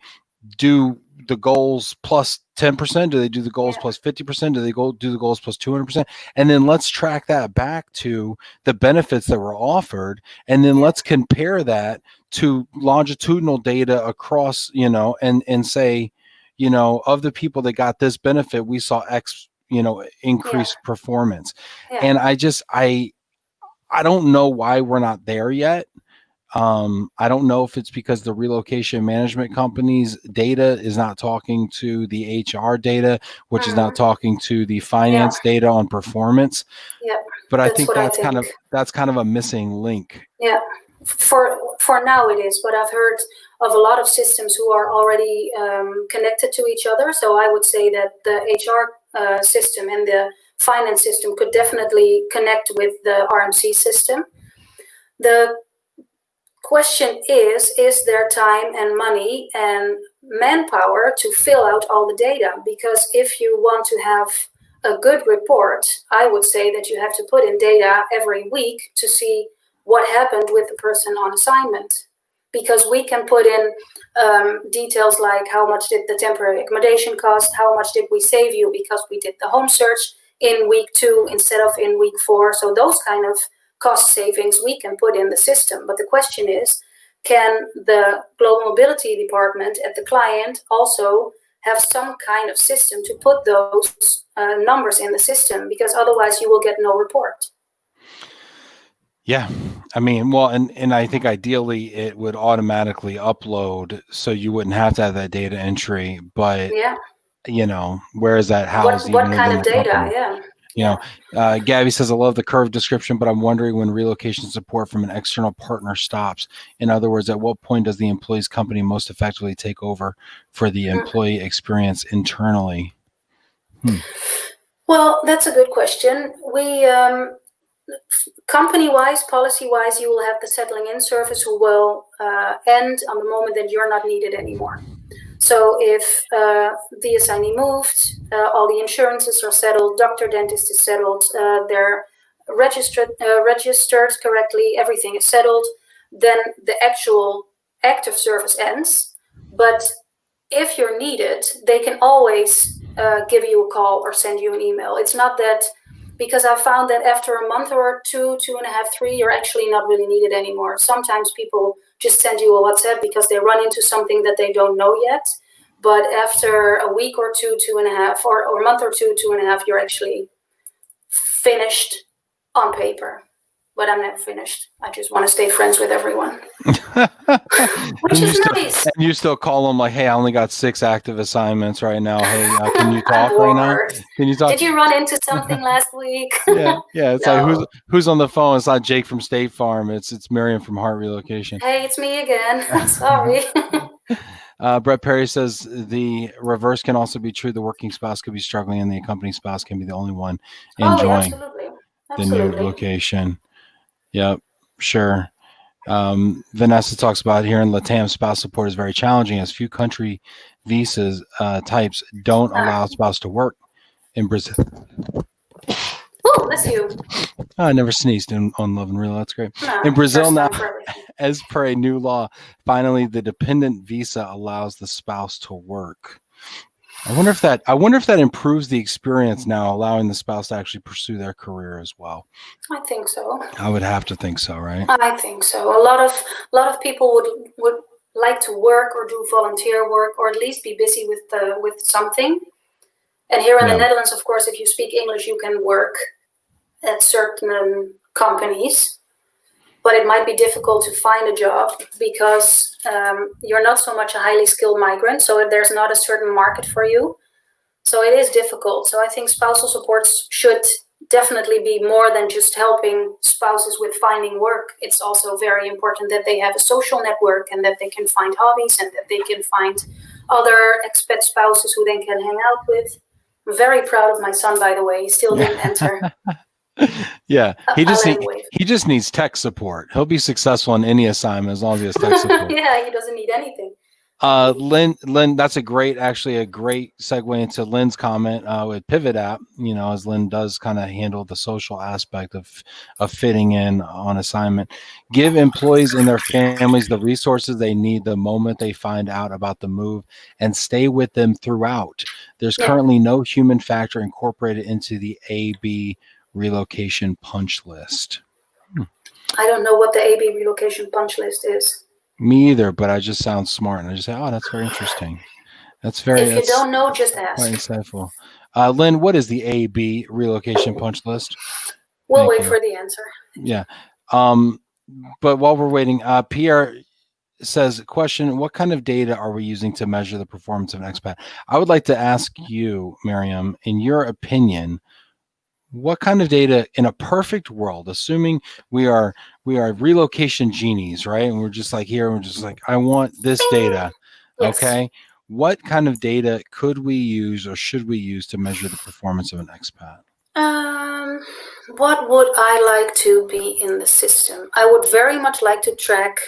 do the goals plus 10%? Do they do the goals plus 50%? Do they do the goals plus 200%? And then let's track that back to the benefits that were offered. And then let's compare that to longitudinal data across, and say, of the people that got this benefit, we saw X, increased performance. And I don't know why we're not there yet. I don't know if it's because the relocation management company's data is not talking to the HR data, which is not talking to the finance data on performance. Yeah, but I think that's kind of a missing link. Yeah, for now it is. But I've heard of a lot of systems who are already connected to each other. So I would say that the HR system and the finance system could definitely connect with the RMC system. The question is there time and money and manpower to fill out all the data? Because if you want to have a good report, I would say that you have to put in data every week to see what happened with the person on assignment. Because we can put in details like how much did the temporary accommodation cost, how much did we save you because we did the home search in week 2 instead of in week 4. So those kind of cost savings we can put in the system. But the question is, can the global mobility department at the client also have some kind of system to put those numbers in the system? Because otherwise you will get no report. Yeah, I mean, well, and I think ideally it would automatically upload so you wouldn't have to have that data entry. But where is that housed? What kind of data? Gabby says, I love the curve description, but I'm wondering when relocation support from an external partner stops. In other words, at what point does the employee's company most effectively take over for the employee experience internally? Well, that's a good question. We company-wise, policy-wise, you will have the settling in service who will end on the moment that you're not needed anymore. So if the assignee moved, all the insurances are settled, doctor, dentist is settled, they're registered correctly, everything is settled, then the actual active service ends. But if you're needed, they can always give you a call or send you an email. It's not that, because I found that after a month or 2, 2.5, 3, you're actually not really needed anymore. Sometimes people just send you a WhatsApp because they run into something that they don't know yet. But after a week or 2, 2.5, or a month or 2, 2.5, you're actually finished on paper. But I'm never finished. I just want to stay friends with everyone. Which is nice. And you still call them like, hey, I only got 6 active assignments right now. Hey, can you talk right now? Can you talk? Did you run into something last week? Yeah. It's like, who's on the phone? It's not Jake from State Farm. It's Miriam from Relocation. Hey, it's me again. Sorry. Brett Perry says the reverse can also be true. The working spouse could be struggling and the accompanying spouse can be the only one enjoying the new location. Yep, sure. Vanessa talks about here in LATAM, spouse support is very challenging as few country visas types don't allow spouse to work. In Brazil. Oh, bless you. I never sneezed on Love and Reload. That's great. In Brazil now, as per a new law, finally the dependent visa allows the spouse to work. I wonder if that improves the experience now, allowing the spouse to actually pursue their career as well. I think so. I would have to think so, right? I think so. A lot of people would like to work or do volunteer work or at least be busy with something. And here in the Netherlands, of course, if you speak English, you can work at certain companies, but it might be difficult to find a job because you're not so much a highly skilled migrant, so there's not a certain market for you. So it is difficult. So I think spousal supports should definitely be more than just helping spouses with finding work. It's also very important that they have a social network and that they can find hobbies and that they can find other expat spouses who they can hang out with. I'm very proud of my son, by the way. He still didn't enter. Yeah, he just needs tech support. He'll be successful in any assignment as long as he has tech support. Yeah, he doesn't need anything. Lynn, that's a great segue into Lynn's comment with Pivot App, as Lynn does kind of handle the social aspect of fitting in on assignment. Give employees and their families the resources they need the moment they find out about the move and stay with them throughout. There's currently no human factor incorporated into the AB relocation punch list. I don't know what the AB relocation punch list is. Me either, but I just sound smart, and I just say, "Oh, that's very interesting." If you don't know, just ask. Quite insightful. Lynn, what is the AB relocation punch list? We'll wait for the answer. Yeah. But while we're waiting, Pierre says, question, what kind of data are we using to measure the performance of an expat? I would like to ask you, Miriam, in your opinion, what kind of data in a perfect world, assuming we are relocation genies, right? And we're just like here, we're just like, I want this data. Yes. Okay. What kind of data could we use or should we use to measure the performance of an expat? What would I like to be in the system? I would very much like to track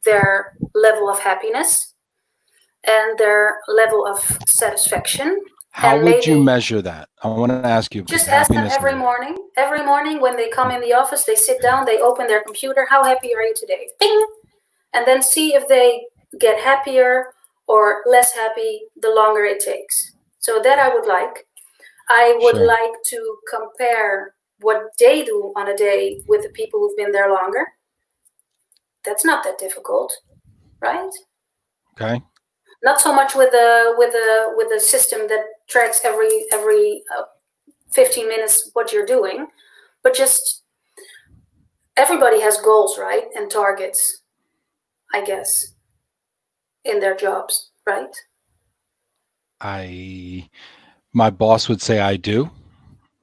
their level of happiness and their level of satisfaction. How would you measure that? I want to ask you. Just ask them every morning. Every morning when they come in the office, they sit down, they open their computer. How happy are you today? Bing! And then see if they get happier or less happy the longer it takes. So that I would like. I would like to compare what they do on a day with the people who've been there longer. That's not that difficult, right? Okay. Not so much with a system that tracks every 15 minutes what you're doing, but just everybody has goals, right? And targets, I guess, in their jobs, right? My boss would say I do.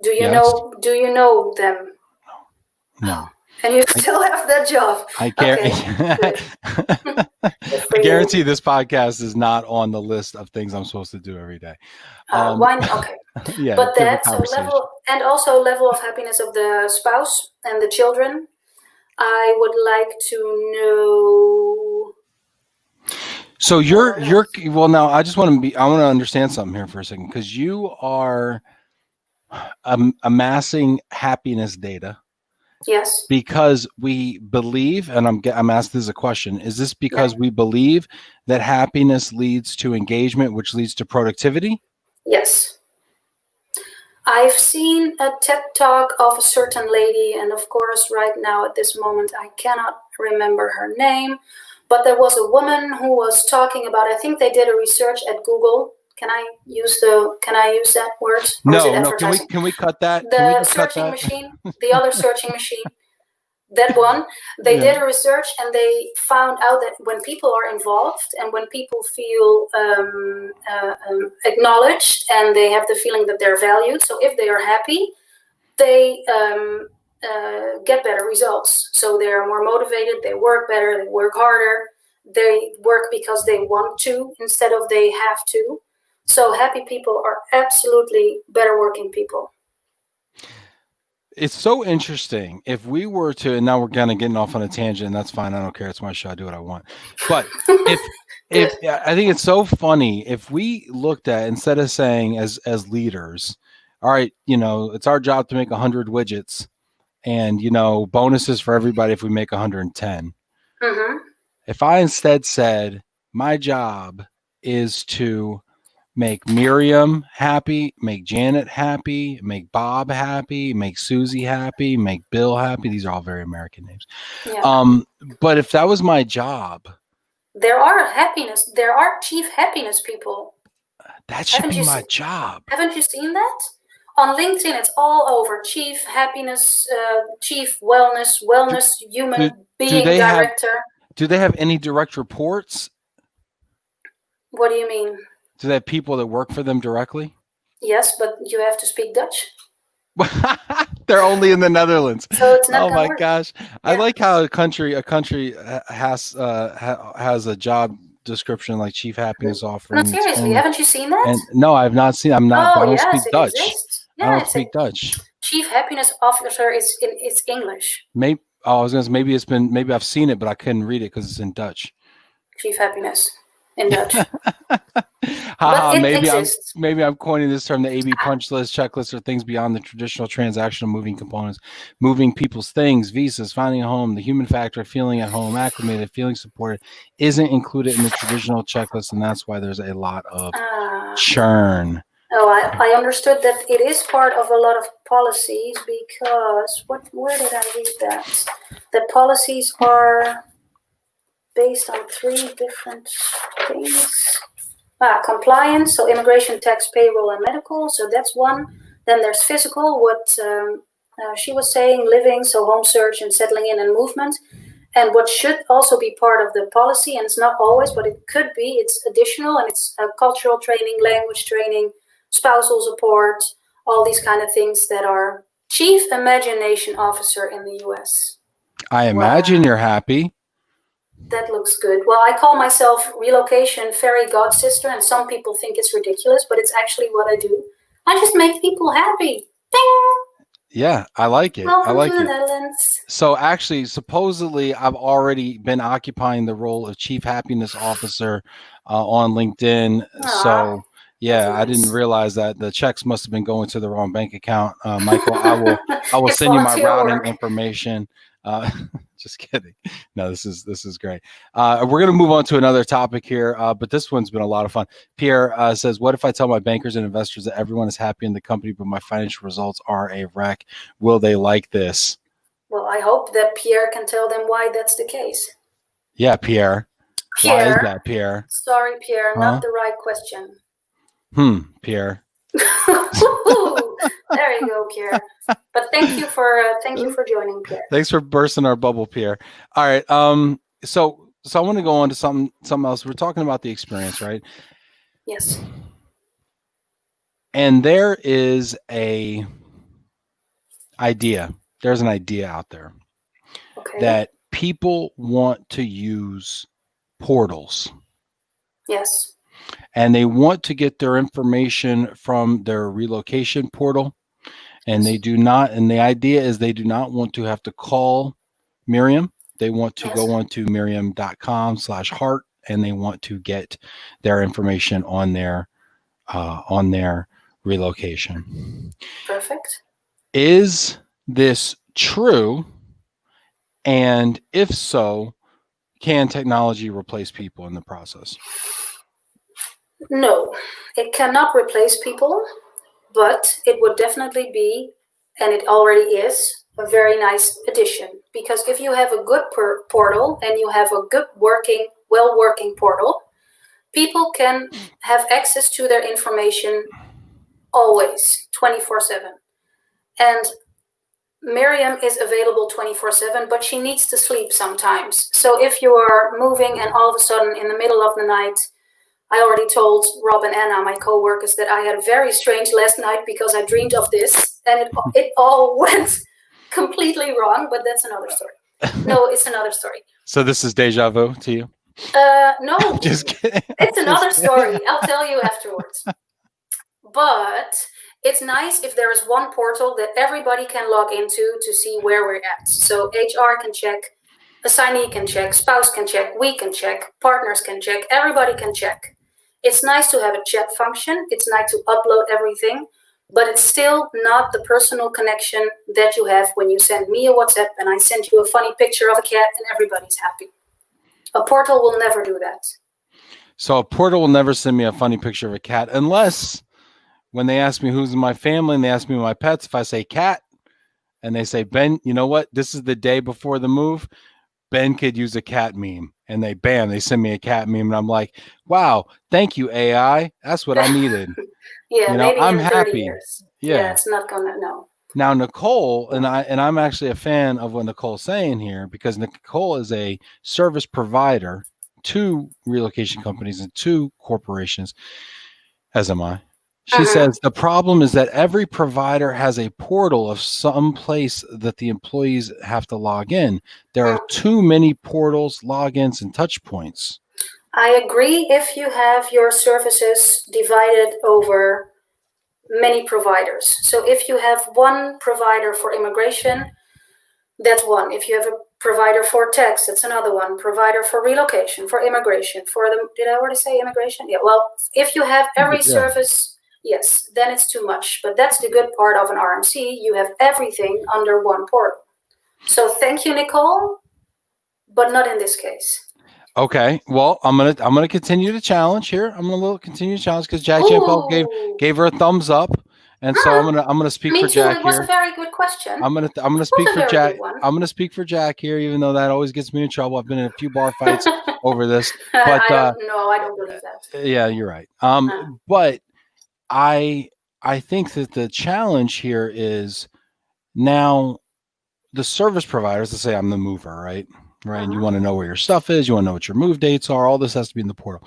Do you know them? No. And you still have that job. I guarantee this podcast is not on the list of things I'm supposed to do every day. Why? Okay. Yeah. But also level of happiness of the spouse and the children. I would like to know. So well now I want to understand something here for a second, because you are amassing happiness data. Yes. Because we believe, and I'm asked this as a question, is this because we believe that happiness leads to engagement, which leads to productivity? Yes. I've seen a TED talk of a certain lady, and of course right now at this moment I cannot remember her name, but there was a woman who was talking about, I think they did a research at Google. Can I use that word? No. Can we cut that? The searching machine, the other searching machine, that one. They did a research and they found out that when people are involved and when people feel acknowledged and they have the feeling that they're valued, so if they are happy, they get better results. So they're more motivated, they work better, they work harder. They work because they want to instead of they have to. So happy people are absolutely better working people. It's so interesting. If we were to, and now we're kind of getting off on a tangent, and that's fine. I don't care. It's my show. I do what I want. But if I think it's so funny if we looked at, instead of saying as leaders, all right, it's our job to make 100 widgets, and bonuses for everybody if we make 110. Mm-hmm. If I instead said my job is to make Miriam happy, make Janet happy, make Bob happy, make Susie happy, make Bill happy. These are all very American names. Yeah. But if that was my job, there are chief happiness people. That should be my job. Haven't you seen that? On LinkedIn, it's all over. Chief happiness, chief wellness, human being director. Do they have any direct reports? What do you mean? Do they have people that work for them directly? Yes, but you have to speak Dutch. They're only in the Netherlands. So it's not oh my work. gosh! Yeah. I like how a country has a job description like chief happiness officer. No, seriously, haven't you seen that? And no, I've not seen. I don't speak Dutch. Yeah, I don't speak Dutch. Chief happiness officer it's English. Maybe I was gonna say maybe I've seen it, but I couldn't read it because it's in Dutch. Chief happiness in Dutch. Maybe I'm coining this term, the AB punch list. Checklists are things beyond the traditional transactional moving components, moving people's things, visas, finding a home. The human factor, feeling at home, acclimated, feeling supported, isn't included in the traditional checklist, and that's why there's a lot of churn. Oh, I understood that it is part of a lot of policies because where did I read that? The policies are based on 3 different things. Compliance, so immigration, tax, payroll, and medical. So that's one. Then there's physical, what she was saying, living, so home search and settling in and movement. And what should also be part of the policy, and it's not always, but it could be, it's additional, and it's cultural training, language training, spousal support, all these kind of things that are Chief Imagination Officer in the US. I imagine you're happy. That looks good. Well, I call myself Relocation Fairy God Sister, and some people think it's ridiculous, but it's actually what I do. I just make people happy. Ding! Yeah, I like it. Welcome I like to the it. Netherlands. So actually, supposedly, I've already been occupying the role of Chief Happiness Officer on LinkedIn. So yeah, nice. I didn't realize that the checks must have been going to the wrong bank account. Michael, I will send you my routing information. Just kidding. No, this is great. We're going to move on to another topic here, but this one's been a lot of fun. Pierre says, what if I tell my bankers and investors that everyone is happy in the company, but my financial results are a wreck? Will they like this? Well, I hope that Pierre can tell them why that's the case. Yeah, Pierre. Why is that, Pierre? Sorry, Pierre, not the right question. Pierre. There you go, Pierre. But thank you for joining, Pierre. Thanks for bursting our bubble, Pierre. All right. So I want to go on to something else. We're talking about the experience, right? Yes. And there is an idea out there that people want to use portals. Yes. And they want to get their information from their relocation portal. And they do not, and the idea is they do not want to have to call Miriam. They want to go on to miriam.com/heart, and they want to get their information on their relocation. Perfect. Is this true? And if so, can technology replace people in the process? No, it cannot replace people. But it would definitely be, and it already is, a very nice addition. Because if you have a good portal and you have a good well-working portal, people can have access to their information always, 24/7. And Miriam is available 24/7, but she needs to sleep sometimes. So if you are moving and all of a sudden in the middle of the night, I already told Rob and Anna, my co-workers, that I had a very strange last night because I dreamed of this and it all went completely wrong, but that's another story. No, it's another story. So this is deja vu to you? No, Just kidding. it's another story. I'll tell you afterwards. But it's nice if there is one portal that everybody can log into to see where we're at. So HR can check, assignee can check, spouse can check, we can check, partners can check, everybody can check. It's nice to have a chat function. It's nice to upload everything, but it's still not the personal connection that you have when you send me a WhatsApp and I send you a funny picture of a cat and everybody's happy. A portal will never do that. So a portal will never send me a funny picture of a cat unless when they ask me who's in my family and they ask me my pets, if I say cat and they say, Ben, you know what? This is the day before the move. Ben could use a cat meme. And they send me a cat meme. And I'm like, wow, thank you, AI. That's what I needed. Yeah, maybe I'm in 30 happy. years. Yeah, it's not gonna, no. Now, Nicole, and I'm actually a fan of what Nicole's saying here because Nicole is a service provider to relocation companies and to corporations, as am I. She says the problem is that every provider has a portal of some place that the employees have to log in. There are too many portals, logins, and touch points. I agree if you have your services divided over many providers. So if you have one provider for immigration, that's one. If you have a provider for tax, that's another one. Provider for relocation, for immigration, did I already say immigration? Yeah, well, if you have every service, yes, then it's too much. But that's the good part of an RMC. You have everything under one portal. So thank you, Nicole, but not in this case. Okay, well, I'm gonna continue the challenge here. I'm gonna continue the challenge because Jack Jampel gave her a thumbs up, and so I'm gonna speak for Jack here. It was a very good question. I'm gonna speak for Jack. I'm gonna speak for Jack here, even though that always gets me in trouble. I've been in a few bar fights over this, but I don't believe that. Yeah, you're right. But I think that the challenge here is now the service providers. Let's say I'm the mover, right? Right. And you want to know where your stuff is. You want to know what your move dates are. All this has to be in the portal.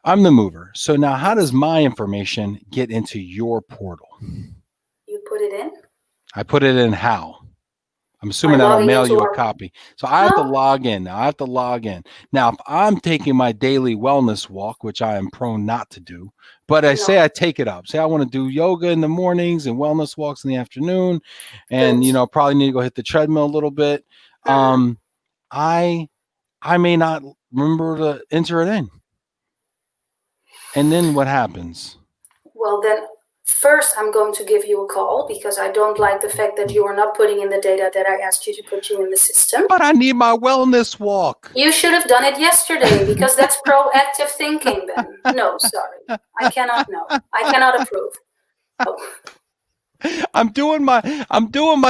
I'm the mover. So now how does my information get into your portal? You put it in? I put it in how? I'm assuming that I'll mail you a copy. So I have to log in. Now, if I'm taking my daily wellness walk, which I am prone not to do, but I say I take it up. Say I want to do yoga in the mornings and wellness walks in the afternoon. And, probably need to go hit the treadmill a little bit. I may not remember to enter it in. And then what happens? Well, then first I'm going to give you a call because I don't like the fact that you are not putting in the data that I asked you to put you in the system. But I need my wellness walk. You should have done it yesterday because that's proactive thinking then. No, sorry. I cannot approve. Oh. I'm doing my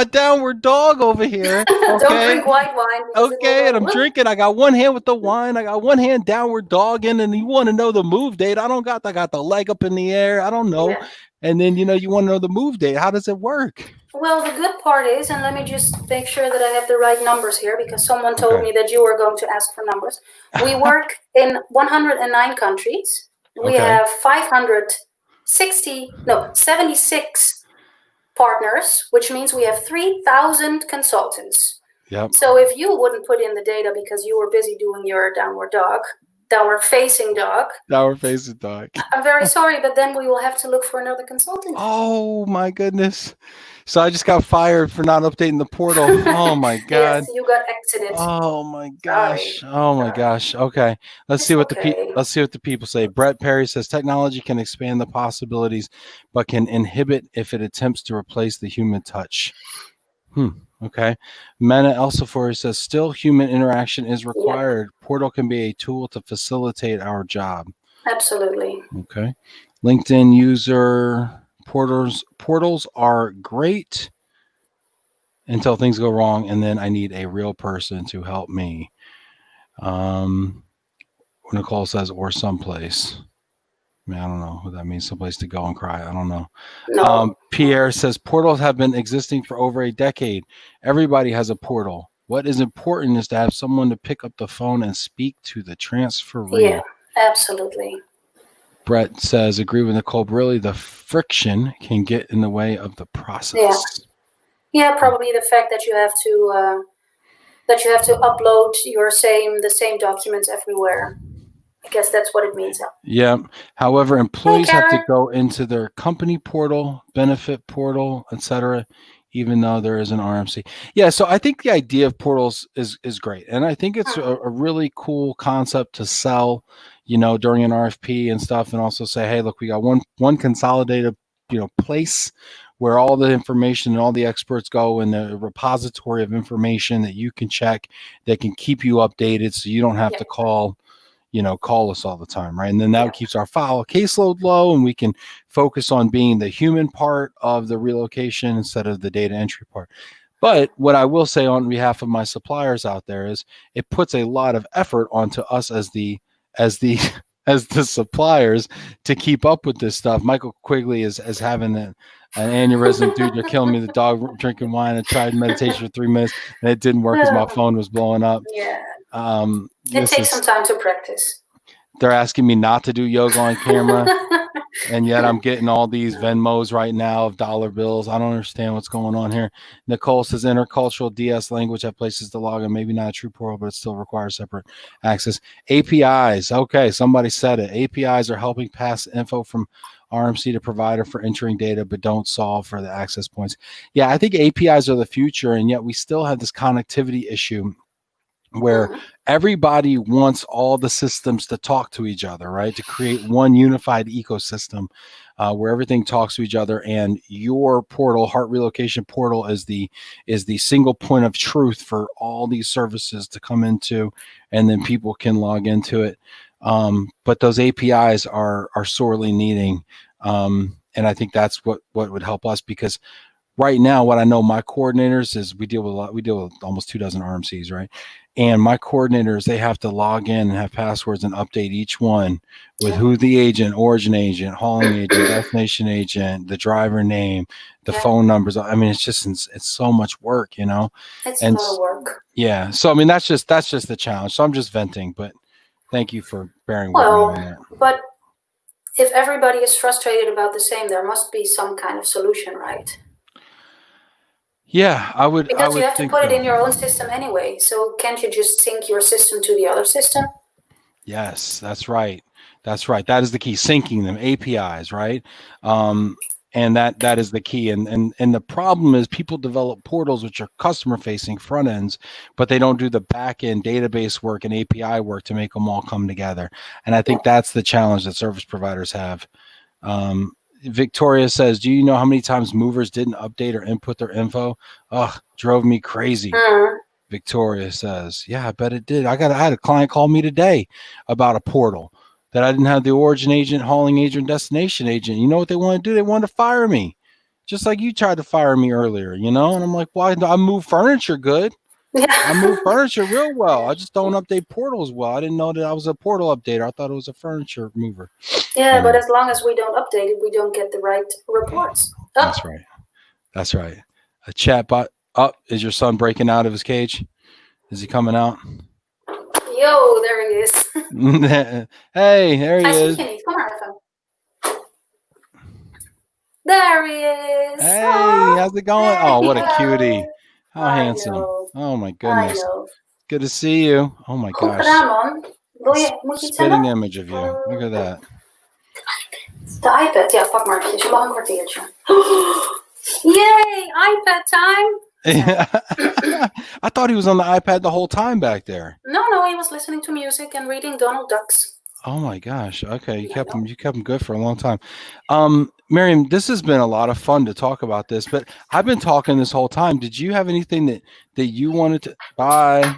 downward dog over here. Okay? Don't drink white wine. Okay, and I'm drinking. I got one hand with the wine. I got one hand downward dogging, and you want to know the move date. I got the leg up in the air. I don't know. Yeah. And then, you want to know the move date. How does it work? Well, the good part is, and let me just make sure that I have the right numbers here because someone told me that you were going to ask for numbers. We work in 109 countries. We have 76 partners, which means we have 3,000 consultants. Yep. So if you wouldn't put in the data because you were busy doing your downward facing dog. I'm very sorry, but then we will have to look for another consultant. Oh my goodness. So I just got fired for not updating the portal. Oh my God. Yes, you got exited. Oh my gosh. My gosh. Okay. Let's see what the people say. Brett Perry says technology can expand the possibilities, but can inhibit if it attempts to replace the human touch. Okay. Mena Elsefor says still human interaction is required. Yep. Portal can be a tool to facilitate our job. Absolutely. Okay. LinkedIn user portals are great until things go wrong, and then I need a real person to help me. Nicole says, or someplace. I mean, I don't know what that means. Someplace to go and cry. I don't know. No. Pierre says portals have been existing for over a decade. Everybody has a portal. What is important is to have someone to pick up the phone and speak to the transferee. Yeah, absolutely. Brett says, agree with Nicole. Really, the friction can get in the way of the process. Yeah, probably the fact that you have to that you have to upload the same documents everywhere. I guess that's what it means. Yeah. However, employees have to go into their company portal, benefit portal, etc., even though there is an RMC. Yeah. So I think the idea of portals is great, and I think it's a really cool concept to sell, during an RFP and stuff, and also say, hey, look, we got one consolidated, place where all the information and all the experts go in the repository of information that you can check, that can keep you updated, so you don't have to call us all the time, right? And then that keeps our file caseload low, and we can focus on being the human part of the relocation instead of the data entry part. But what I will say on behalf of my suppliers out there is it puts a lot of effort onto us as the suppliers to keep up with this stuff. Michael Quigley is having an aneurysm. Dude, you're killing me. The dog drinking wine. I tried meditation for 3 minutes and it didn't work because my phone was blowing up. Yeah. It takes some time to practice. They're asking me not to do yoga on camera, and yet I'm getting all these Venmos right now of dollar bills. I don't understand what's going on here. Nicole says intercultural DS language have places to log in. Maybe not a true portal, but it still requires separate access. APIs. Okay, somebody said it. APIs are helping pass info from RMC to provider for entering data, but don't solve for the access points. Yeah, I think APIs are the future, and yet we still have this connectivity issue where everybody wants all the systems to talk to each other, right? To create one unified ecosystem where everything talks to each other, and your portal, Heart Relocation Portal, is the single point of truth for all these services to come into, and then people can log into it. But those APIs are sorely needing, and I think that's what would help us, because right now, what I know my coordinators is we deal with almost 24 RMCs, right? And my coordinators, they have to log in and have passwords and update each one with who the agent, origin agent, hauling agent, destination agent, the driver name, the phone numbers. I mean, it's so much work, It's a lot of work. Yeah. So, I mean, that's just the challenge. So I'm just venting, but thank you for bearing with me on that. But if everybody is frustrated about the same, there must be some kind of solution, right? Yeah, I would. Because you have to put it in your own system anyway. So can't you just sync your system to the other system? Yes, that's right. That's right. That is the key. Syncing them, APIs, right? And that is the key. And the problem is people develop portals which are customer facing front ends, but they don't do the back end database work and API work to make them all come together. And I think that's the challenge that service providers have. Victoria says, do you know how many times movers didn't update or input their info? Ugh, drove me crazy. Victoria says, yeah, I bet it did. I had a client call me today about a portal that I didn't have the origin agent, hauling agent, destination agent. You know what they want to do? They want to fire me, just like you tried to fire me earlier, And I'm like, why? I move furniture good. I move furniture real well. I just don't update portals well. I didn't know that I was a portal updater. I thought it was a furniture mover. Yeah, but as long as we don't update it, we don't get the right reports. That's right. That's right. A chatbot. Is your son breaking out of his cage? Is he coming out? Yo, there he is. Hey, there he is. Come on, there he is. Hey, how's it going? Oh, what a cutie. How handsome. Oh, my goodness. Good to see you. Oh, my gosh. Spitting image of you. Look at that. De iPad. Ja, pak maar. Je mag een kwartiertje. Yay, iPad time. I thought he was on the iPad the whole time back there. No, he was listening to music and reading Donald Ducks. Oh my gosh. Okay, you kept him good for a long time. Miriam, this has been a lot of fun to talk about this, but I've been talking this whole time. Did you have anything that you wanted to Bye.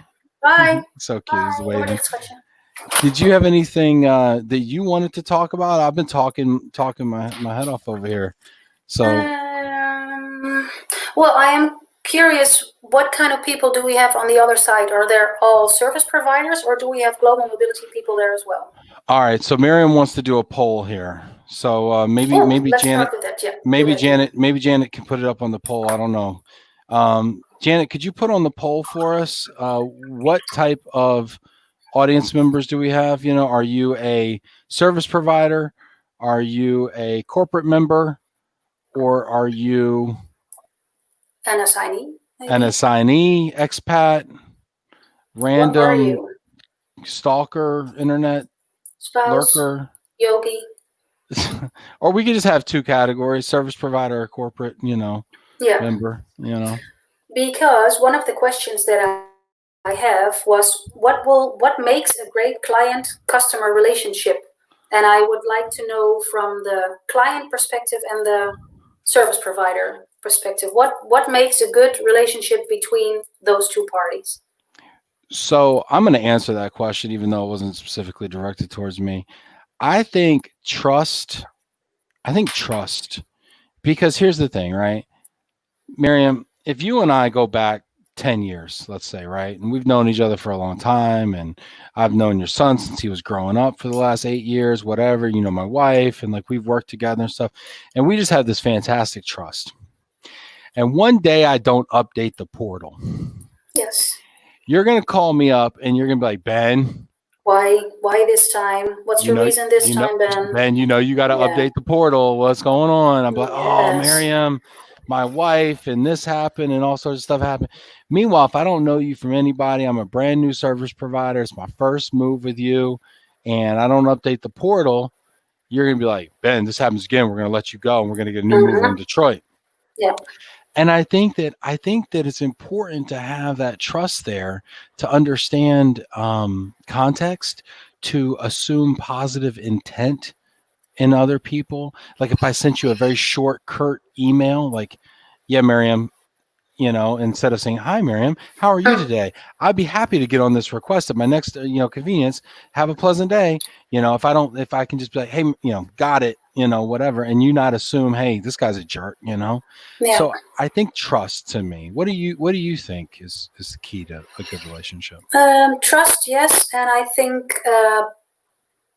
So cute. He's waving. Did you have anything that you wanted to talk about? I've been talking my head off over here. So well, I am curious, what kind of people do we have on the other side? Are there all service providers, or do we have global mobility people there as well? All right, so Miriam wants to do a poll here. So maybe Janet, maybe Janet can put it up on the poll. I don't know. Janet, could you put on the poll for us? What type of audience members do we have? Are you a service provider? Are you a corporate member? Or are you an assignee? An assignee, expat? What are random you? stalker, internet Spouse, lurker. yogi? Or we could just have two categories: service provider or corporate, Yeah, member, because one of the questions that I have was what makes a great client customer relationship, and I would like to know from the client perspective and the service provider perspective, what makes a good relationship between those two parties. So I'm going to answer that question, even though it wasn't specifically directed towards me. I think trust. Because here's the thing, right? Miriam, if you and I go back 10 years, let's say, right? And we've known each other for a long time. And I've known your son since he was growing up for the last 8 years, whatever, my wife, and like we've worked together and stuff. And we just have this fantastic trust. And one day I don't update the portal. Yes. You're going to call me up and you're going to be like, Ben, Why this time? What's your reason this time, Ben? Ben, you got to Yeah. update the portal. What's going on? I'm like, oh, Yes. Miriam, my wife, and this happened, and all sorts of stuff happened. Meanwhile, if I don't know you from anybody, I'm a brand new service provider. It's my first move with you, and I don't update the portal. You're going to be like, Ben, this happens again. We're going to let you go, and we're going to get a new mover in Detroit. Yeah. And I think that it's important to have that trust there, to understand context, to assume positive intent in other people. Like if I sent you a very short, curt email, like, yeah, Miriam, instead of saying, hi, Miriam, how are you today? I'd be happy to get on this request at my next, convenience. Have a pleasant day. If I can just be like, hey, got it, whatever. And you not assume, hey, this guy's a jerk, Yeah. So I think trust, to me. What do you think is the key to a good relationship? Trust, yes. And I think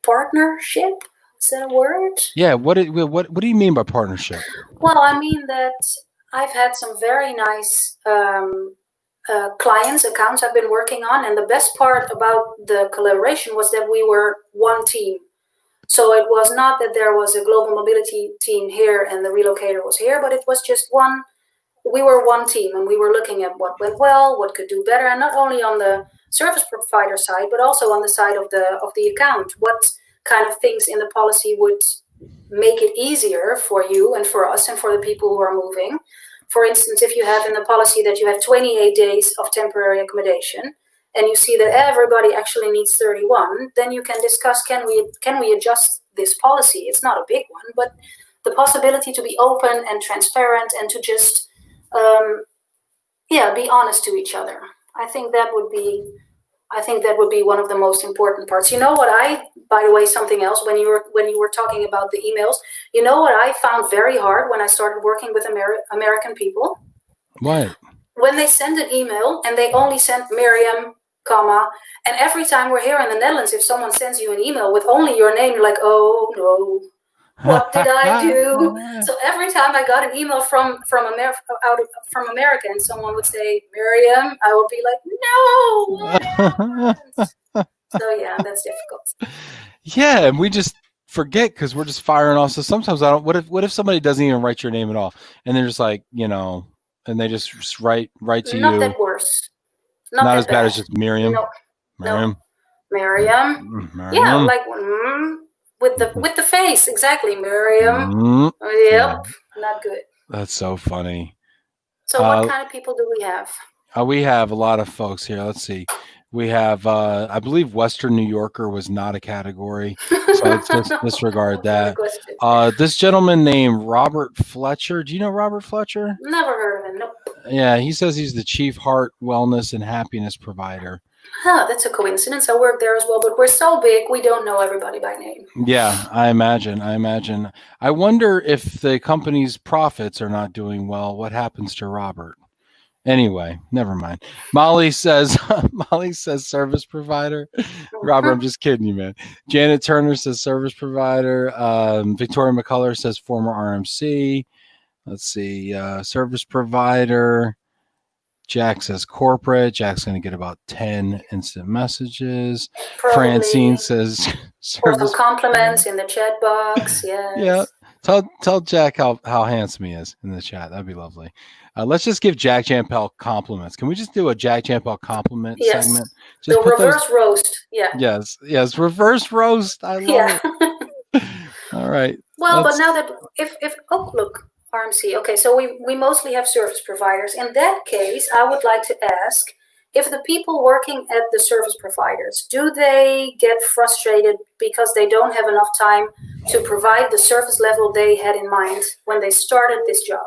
partnership, is that a word? Yeah. What do you mean by partnership? Well, I mean that I've had some very nice clients, accounts I've been working on. And the best part about the collaboration was that we were one team. So it was not that there was a global mobility team here and the relocator was here, but it was just one. We were one team and we were looking at what went well, what could do better, and not only on the service provider side, but also on the side of the account. What kind of things in the policy would make it easier for you and for us and for the people who are moving? For instance, if you have in the policy that you have 28 days of temporary accommodation, and you see that everybody actually needs 31, then you can discuss, can we adjust this policy? It's not a big one, but the possibility to be open and transparent and to just be honest to each other. I think that would be one of the most important parts. You know what by the way, something else, when you were talking about the emails, you know what I found very hard when I started working with American people? What? When they send an email and they only send Miriam, comma, and every time we're here in the Netherlands, if someone sends you an email with only your name, you're like, oh no, what did I do? So every time I got an email from America and someone would say Miriam, I would be like, no, what happened? So yeah, that's difficult. Yeah, and we just forget because we're just firing off. So sometimes I don't. What if somebody doesn't even write your name at all, and they're just like, and they just write to Not you. that worse. Not as bad as just Miriam. No. Miriam. No. Miriam. Yeah, like with the face, exactly. Miriam. Yep, not good. That's so funny. So what kind of people do we have? We have a lot of folks here. Let's see. We have, I believe Western New Yorker was not a category, so let's just disregard that. This gentleman named Robert Fletcher. Do you know Robert Fletcher? Never heard of him, nope. Yeah, he says he's the chief heart, wellness, and happiness provider. Huh, that's a coincidence. I work there as well, but we're so big, we don't know everybody by name. Yeah, I imagine. I wonder if the company's profits are not doing well, what happens to Robert? Anyway, never mind. Molly says service provider. Robert, I'm just kidding you, man. Janet Turner says service provider. Victoria McCullough says former RMC. Let's see, service provider. Jack says corporate. Jack's going to get about 10 instant messages. Probably. Francine says service. Or some compliments in the chat box. Yes. Yeah. Tell Jack how handsome he is in the chat. That'd be lovely. Let's just give Jack Jampel compliments. Can we just do a Jack Jampel compliment segment? Just the put reverse roast. Yeah. Yes, reverse roast. I love it. All right. Well, but now that if oh look, RMC. Okay, so we mostly have service providers. In that case, I would like to ask if the people working at the service providers, do they get frustrated because they don't have enough time to provide the service level they had in mind when they started this job?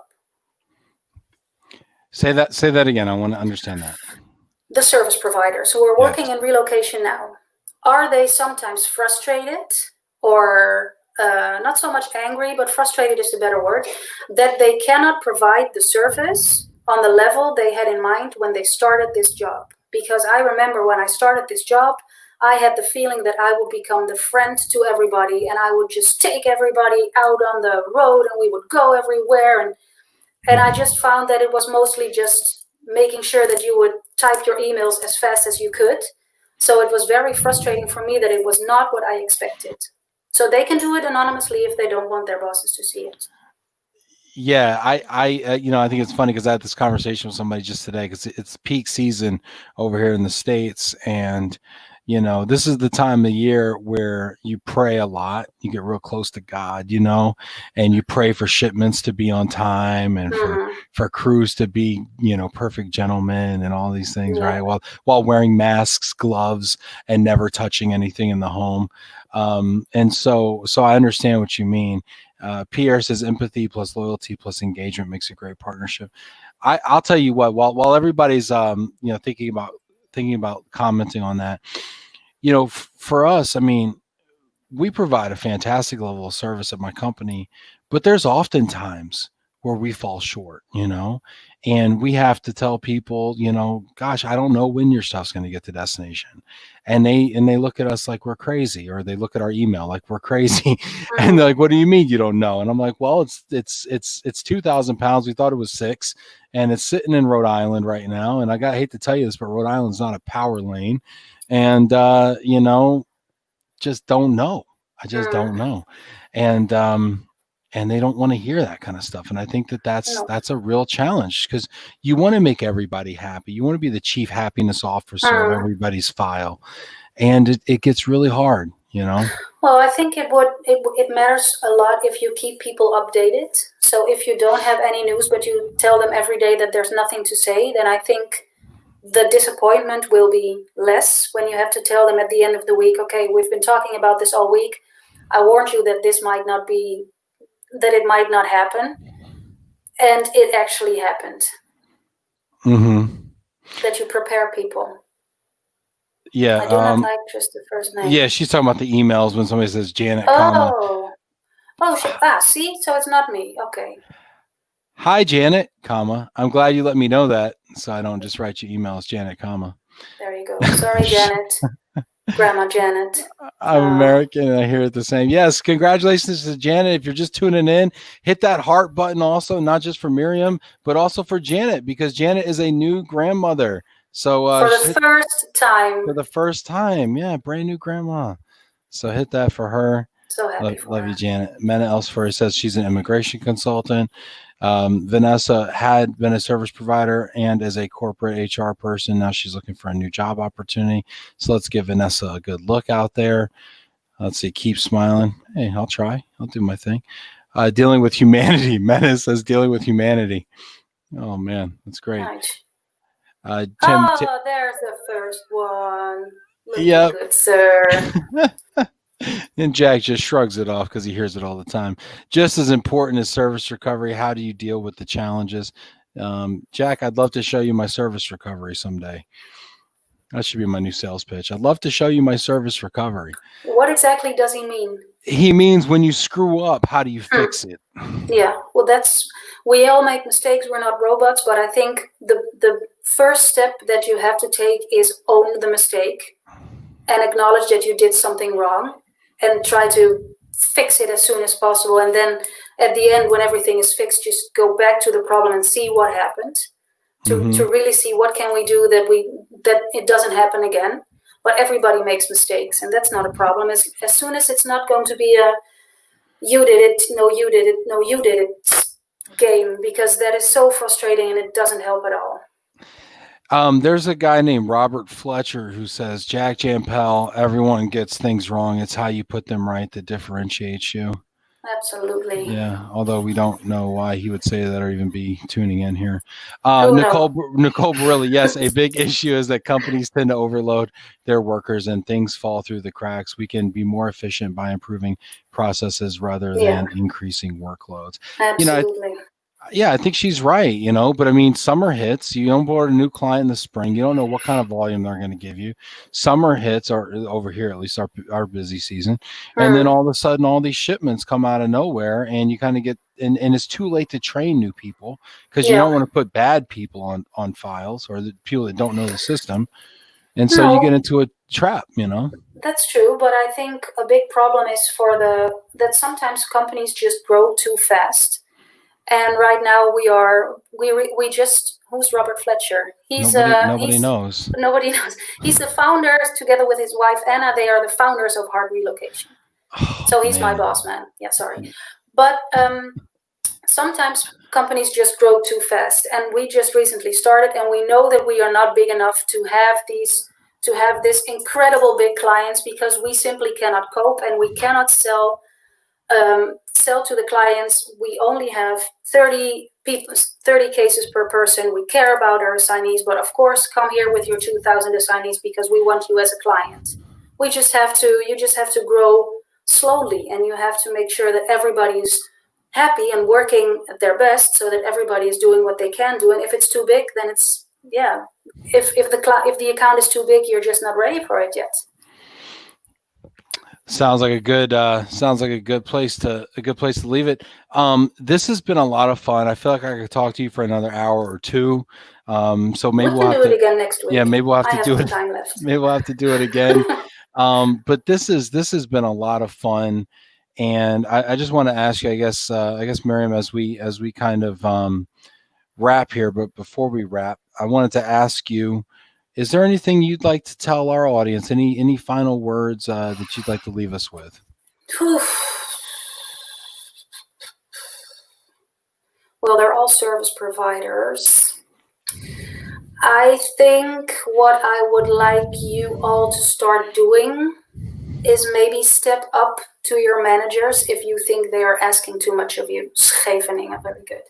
Say that again. I want to understand that. The service providers who are working in relocation now, are they sometimes frustrated or not so much angry, but frustrated is the better word, that they cannot provide the service on the level they had in mind when they started this job? Because I remember when I started this job, I had the feeling that I would become the friend to everybody and I would just take everybody out on the road and we would go everywhere. And I just found that it was mostly just making sure that you would type your emails as fast as you could. So it was very frustrating for me that it was not what I expected. So they can do it anonymously if they don't want their bosses to see it. Yeah, I think it's funny because I had this conversation with somebody just today because it's peak season over here in the States, and this is the time of year where you pray a lot, you get real close to God, and you pray for shipments to be on time and for crews to be, perfect gentlemen and all these things, right? While wearing masks, gloves, and never touching anything in the home. And so I understand what you mean. Pierre says empathy plus loyalty plus engagement makes a great partnership. I'll tell you what, while everybody's thinking about commenting on that, for us, I mean, we provide a fantastic level of service at my company, but there's often times where we fall short, and we have to tell people, gosh, I don't know when your stuff's going to get to destination. And they look at us like we're crazy, or they look at our email like we're crazy. And they're like, what do you mean you don't know? And I'm like, well, it's 2,000 pounds. We thought it was 6, and it's sitting in Rhode Island right now. And I hate to tell you this, but Rhode Island's not a power lane. And, just don't know. I just don't know. And they don't want to hear that kind of stuff. And I think that's a real challenge because you want to make everybody happy. You want to be the chief happiness officer of everybody's file. And it gets really hard, Well, I think it matters a lot if you keep people updated. So if you don't have any news, but you tell them every day that there's nothing to say, then I think the disappointment will be less when you have to tell them at the end of the week, okay, we've been talking about this all week. I warned you that it might not happen. And it actually happened. That you prepare people. Yeah. I do not like just the first name. Yeah, she's talking about the emails when somebody says Janet, see? So it's not me. Okay. Hi, Janet, I'm glad you let me know that so I don't just write you emails, Janet, There you go. Sorry, Janet. Grandma Janet. I'm American and I hear it the same. Yes, congratulations to Janet. If you're just tuning in, hit that heart button also, not just for Miriam, but also for Janet, because Janet is a new grandmother. So for the first time. Yeah, brand new grandma. So hit that for her. So happy for love her. you, Janet. Mena Elsford says she's an immigration consultant. Vanessa had been a service provider and as a corporate HR person. Now she's looking for a new job opportunity. So let's give Vanessa a good look out there. Let's see. Keep smiling. Hey, I'll try. I'll do my thing. Dealing with humanity. Mena says dealing with humanity. Oh, man. That's great. Nice. Tim, there's the first one. Yep. Good, sir. And Jack just shrugs it off because he hears it all the time. Just as important as service recovery, how do you deal with the challenges? Jack, I'd love to show you my service recovery someday. That should be my new sales pitch. I'd love to show you my service recovery. What exactly does he mean? He means when you screw up, how do you fix it? Yeah, well, we all make mistakes. We're not robots, but I think the first step that you have to take is own the mistake and acknowledge that you did something wrong and try to fix it as soon as possible. And then at the end, when everything is fixed, just go back to the problem and see what happened to really see what can we do that it doesn't happen again. But everybody makes mistakes, and that's not a problem. As soon as it's not going to be a you did it, no, you did it, no, you did it, game, because that is so frustrating and it doesn't help at all. There's a guy named Robert Fletcher who says, Jack Jampel, everyone gets things wrong. It's how you put them right that differentiates you. Absolutely. Yeah, although we don't know why he would say that or even be tuning in here. Oh, Nicole no. Barilli, yes, a big issue is that companies tend to overload their workers and things fall through the cracks. We can be more efficient by improving processes rather than increasing workloads. Absolutely. Yeah, I think she's right, but I mean, summer hits, you onboard a new client in the spring. You don't know what kind of volume they're going to give you. Summer hits are over here, at least our busy season. And then all of a sudden, all these shipments come out of nowhere and you kind of get, and it's too late to train new people because you don't want to put bad people on files or the people that don't know the system. And so you get into a trap, That's true, but I think a big problem is that sometimes companies just grow too fast. And right now we just, who's Robert Fletcher? Nobody knows. Nobody knows. He's the founder, together with his wife Anna. They are the founders of Hard Relocation. So he's my boss man. Yeah, sorry. But sometimes companies just grow too fast, and we just recently started, and we know that we are not big enough to have this incredible big clients, because we simply cannot cope, and we cannot sell to the clients. We only have 30 cases per person. We care about our assignees, but of course, come here with your 2,000 assignees because we want you as a client. You just have to grow slowly, and you have to make sure that everybody is happy and working at their best, so that everybody is doing what they can do. And if it's too big, then if the account is too big, you're just not ready for it yet. Sounds like a good place to leave it. This has been a lot of fun. I feel like I could talk to you for another hour or two. So maybe we'll have to do it again next week. Yeah, maybe we'll have to do it. Time left. Maybe we'll have to do it again. But this has been a lot of fun, and I just want to ask you, I guess Miriam, as we kind of wrap here, but before we wrap, I wanted to ask you, is there anything you'd like to tell our audience? Any final words that you'd like to leave us with? Well, they're all service providers. I think what I would like you all to start doing is maybe step up to your managers if you think they are asking too much of you. Scheveningen, very good.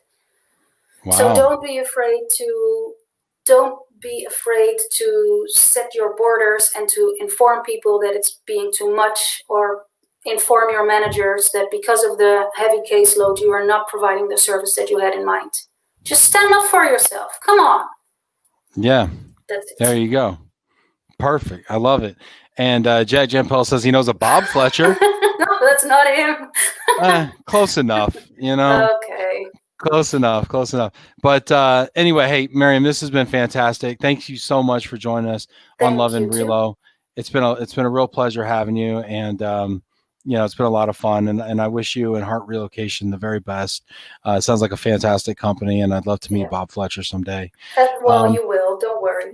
Wow. So don't be afraid to set your borders and to inform people that it's being too much, or inform your managers that because of the heavy caseload, you are not providing the service that you had in mind. Just stand up for yourself. Come on. Yeah. There you go. Perfect. I love it. And Jack Jampel says he knows a Bob Fletcher. No, that's not him. Close enough, Okay. Close enough. But anyway, hey, Miriam, this has been fantastic. Thank you so much for joining us on Love and Relo. It's been a real pleasure having you, and it's been a lot of fun. And I wish you and Heart Relocation the very best. It sounds like a fantastic company, and I'd love to meet Bob Fletcher someday. Well, you will. Don't worry.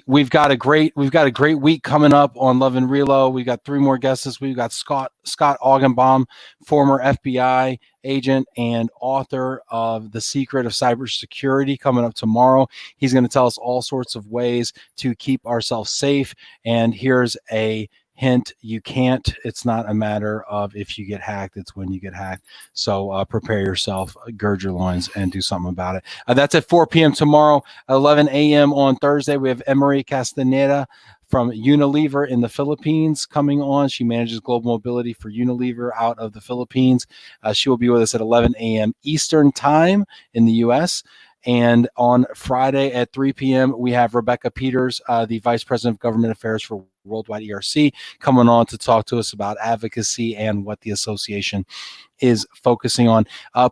We've got a great week coming up on Love and Relo. We got 3 more guests this week. We've got Scott Augenbaum, former FBI agent and author of The Secret of Cybersecurity, coming up tomorrow. He's going to tell us all sorts of ways to keep ourselves safe. And here's a hint: it's not a matter of if you get hacked, it's when you get hacked. So prepare yourself, gird your loins, and do something about it. That's at 4 p.m. tomorrow. 11 a.m. on Thursday, we have Emery Castaneda from Unilever in the Philippines coming on. She manages global mobility for Unilever out of the Philippines. She will be with us at 11 a.m. Eastern time in the U.S. And on Friday at 3 p.m., we have Rebecca Peters, the Vice President of Government Affairs for Worldwide ERC, coming on to talk to us about advocacy and what the association is focusing on.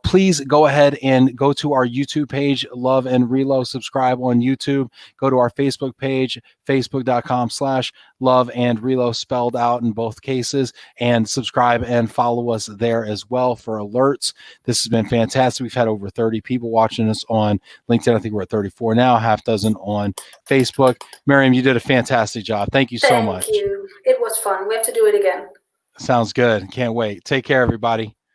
Please go ahead and go to our YouTube page, Love and Relo. Subscribe on YouTube. Go to our Facebook page, facebook.com/Love and Relo, spelled out in both cases, and subscribe and follow us there as well for alerts. This has been fantastic. We've had over 30 people watching us on LinkedIn. I think we're at 34 now, half dozen on Facebook. Miriam, you did a fantastic job. Thank you so much. Thank you. It was fun. We have to do it again. Sounds good. Can't wait. Take care, everybody.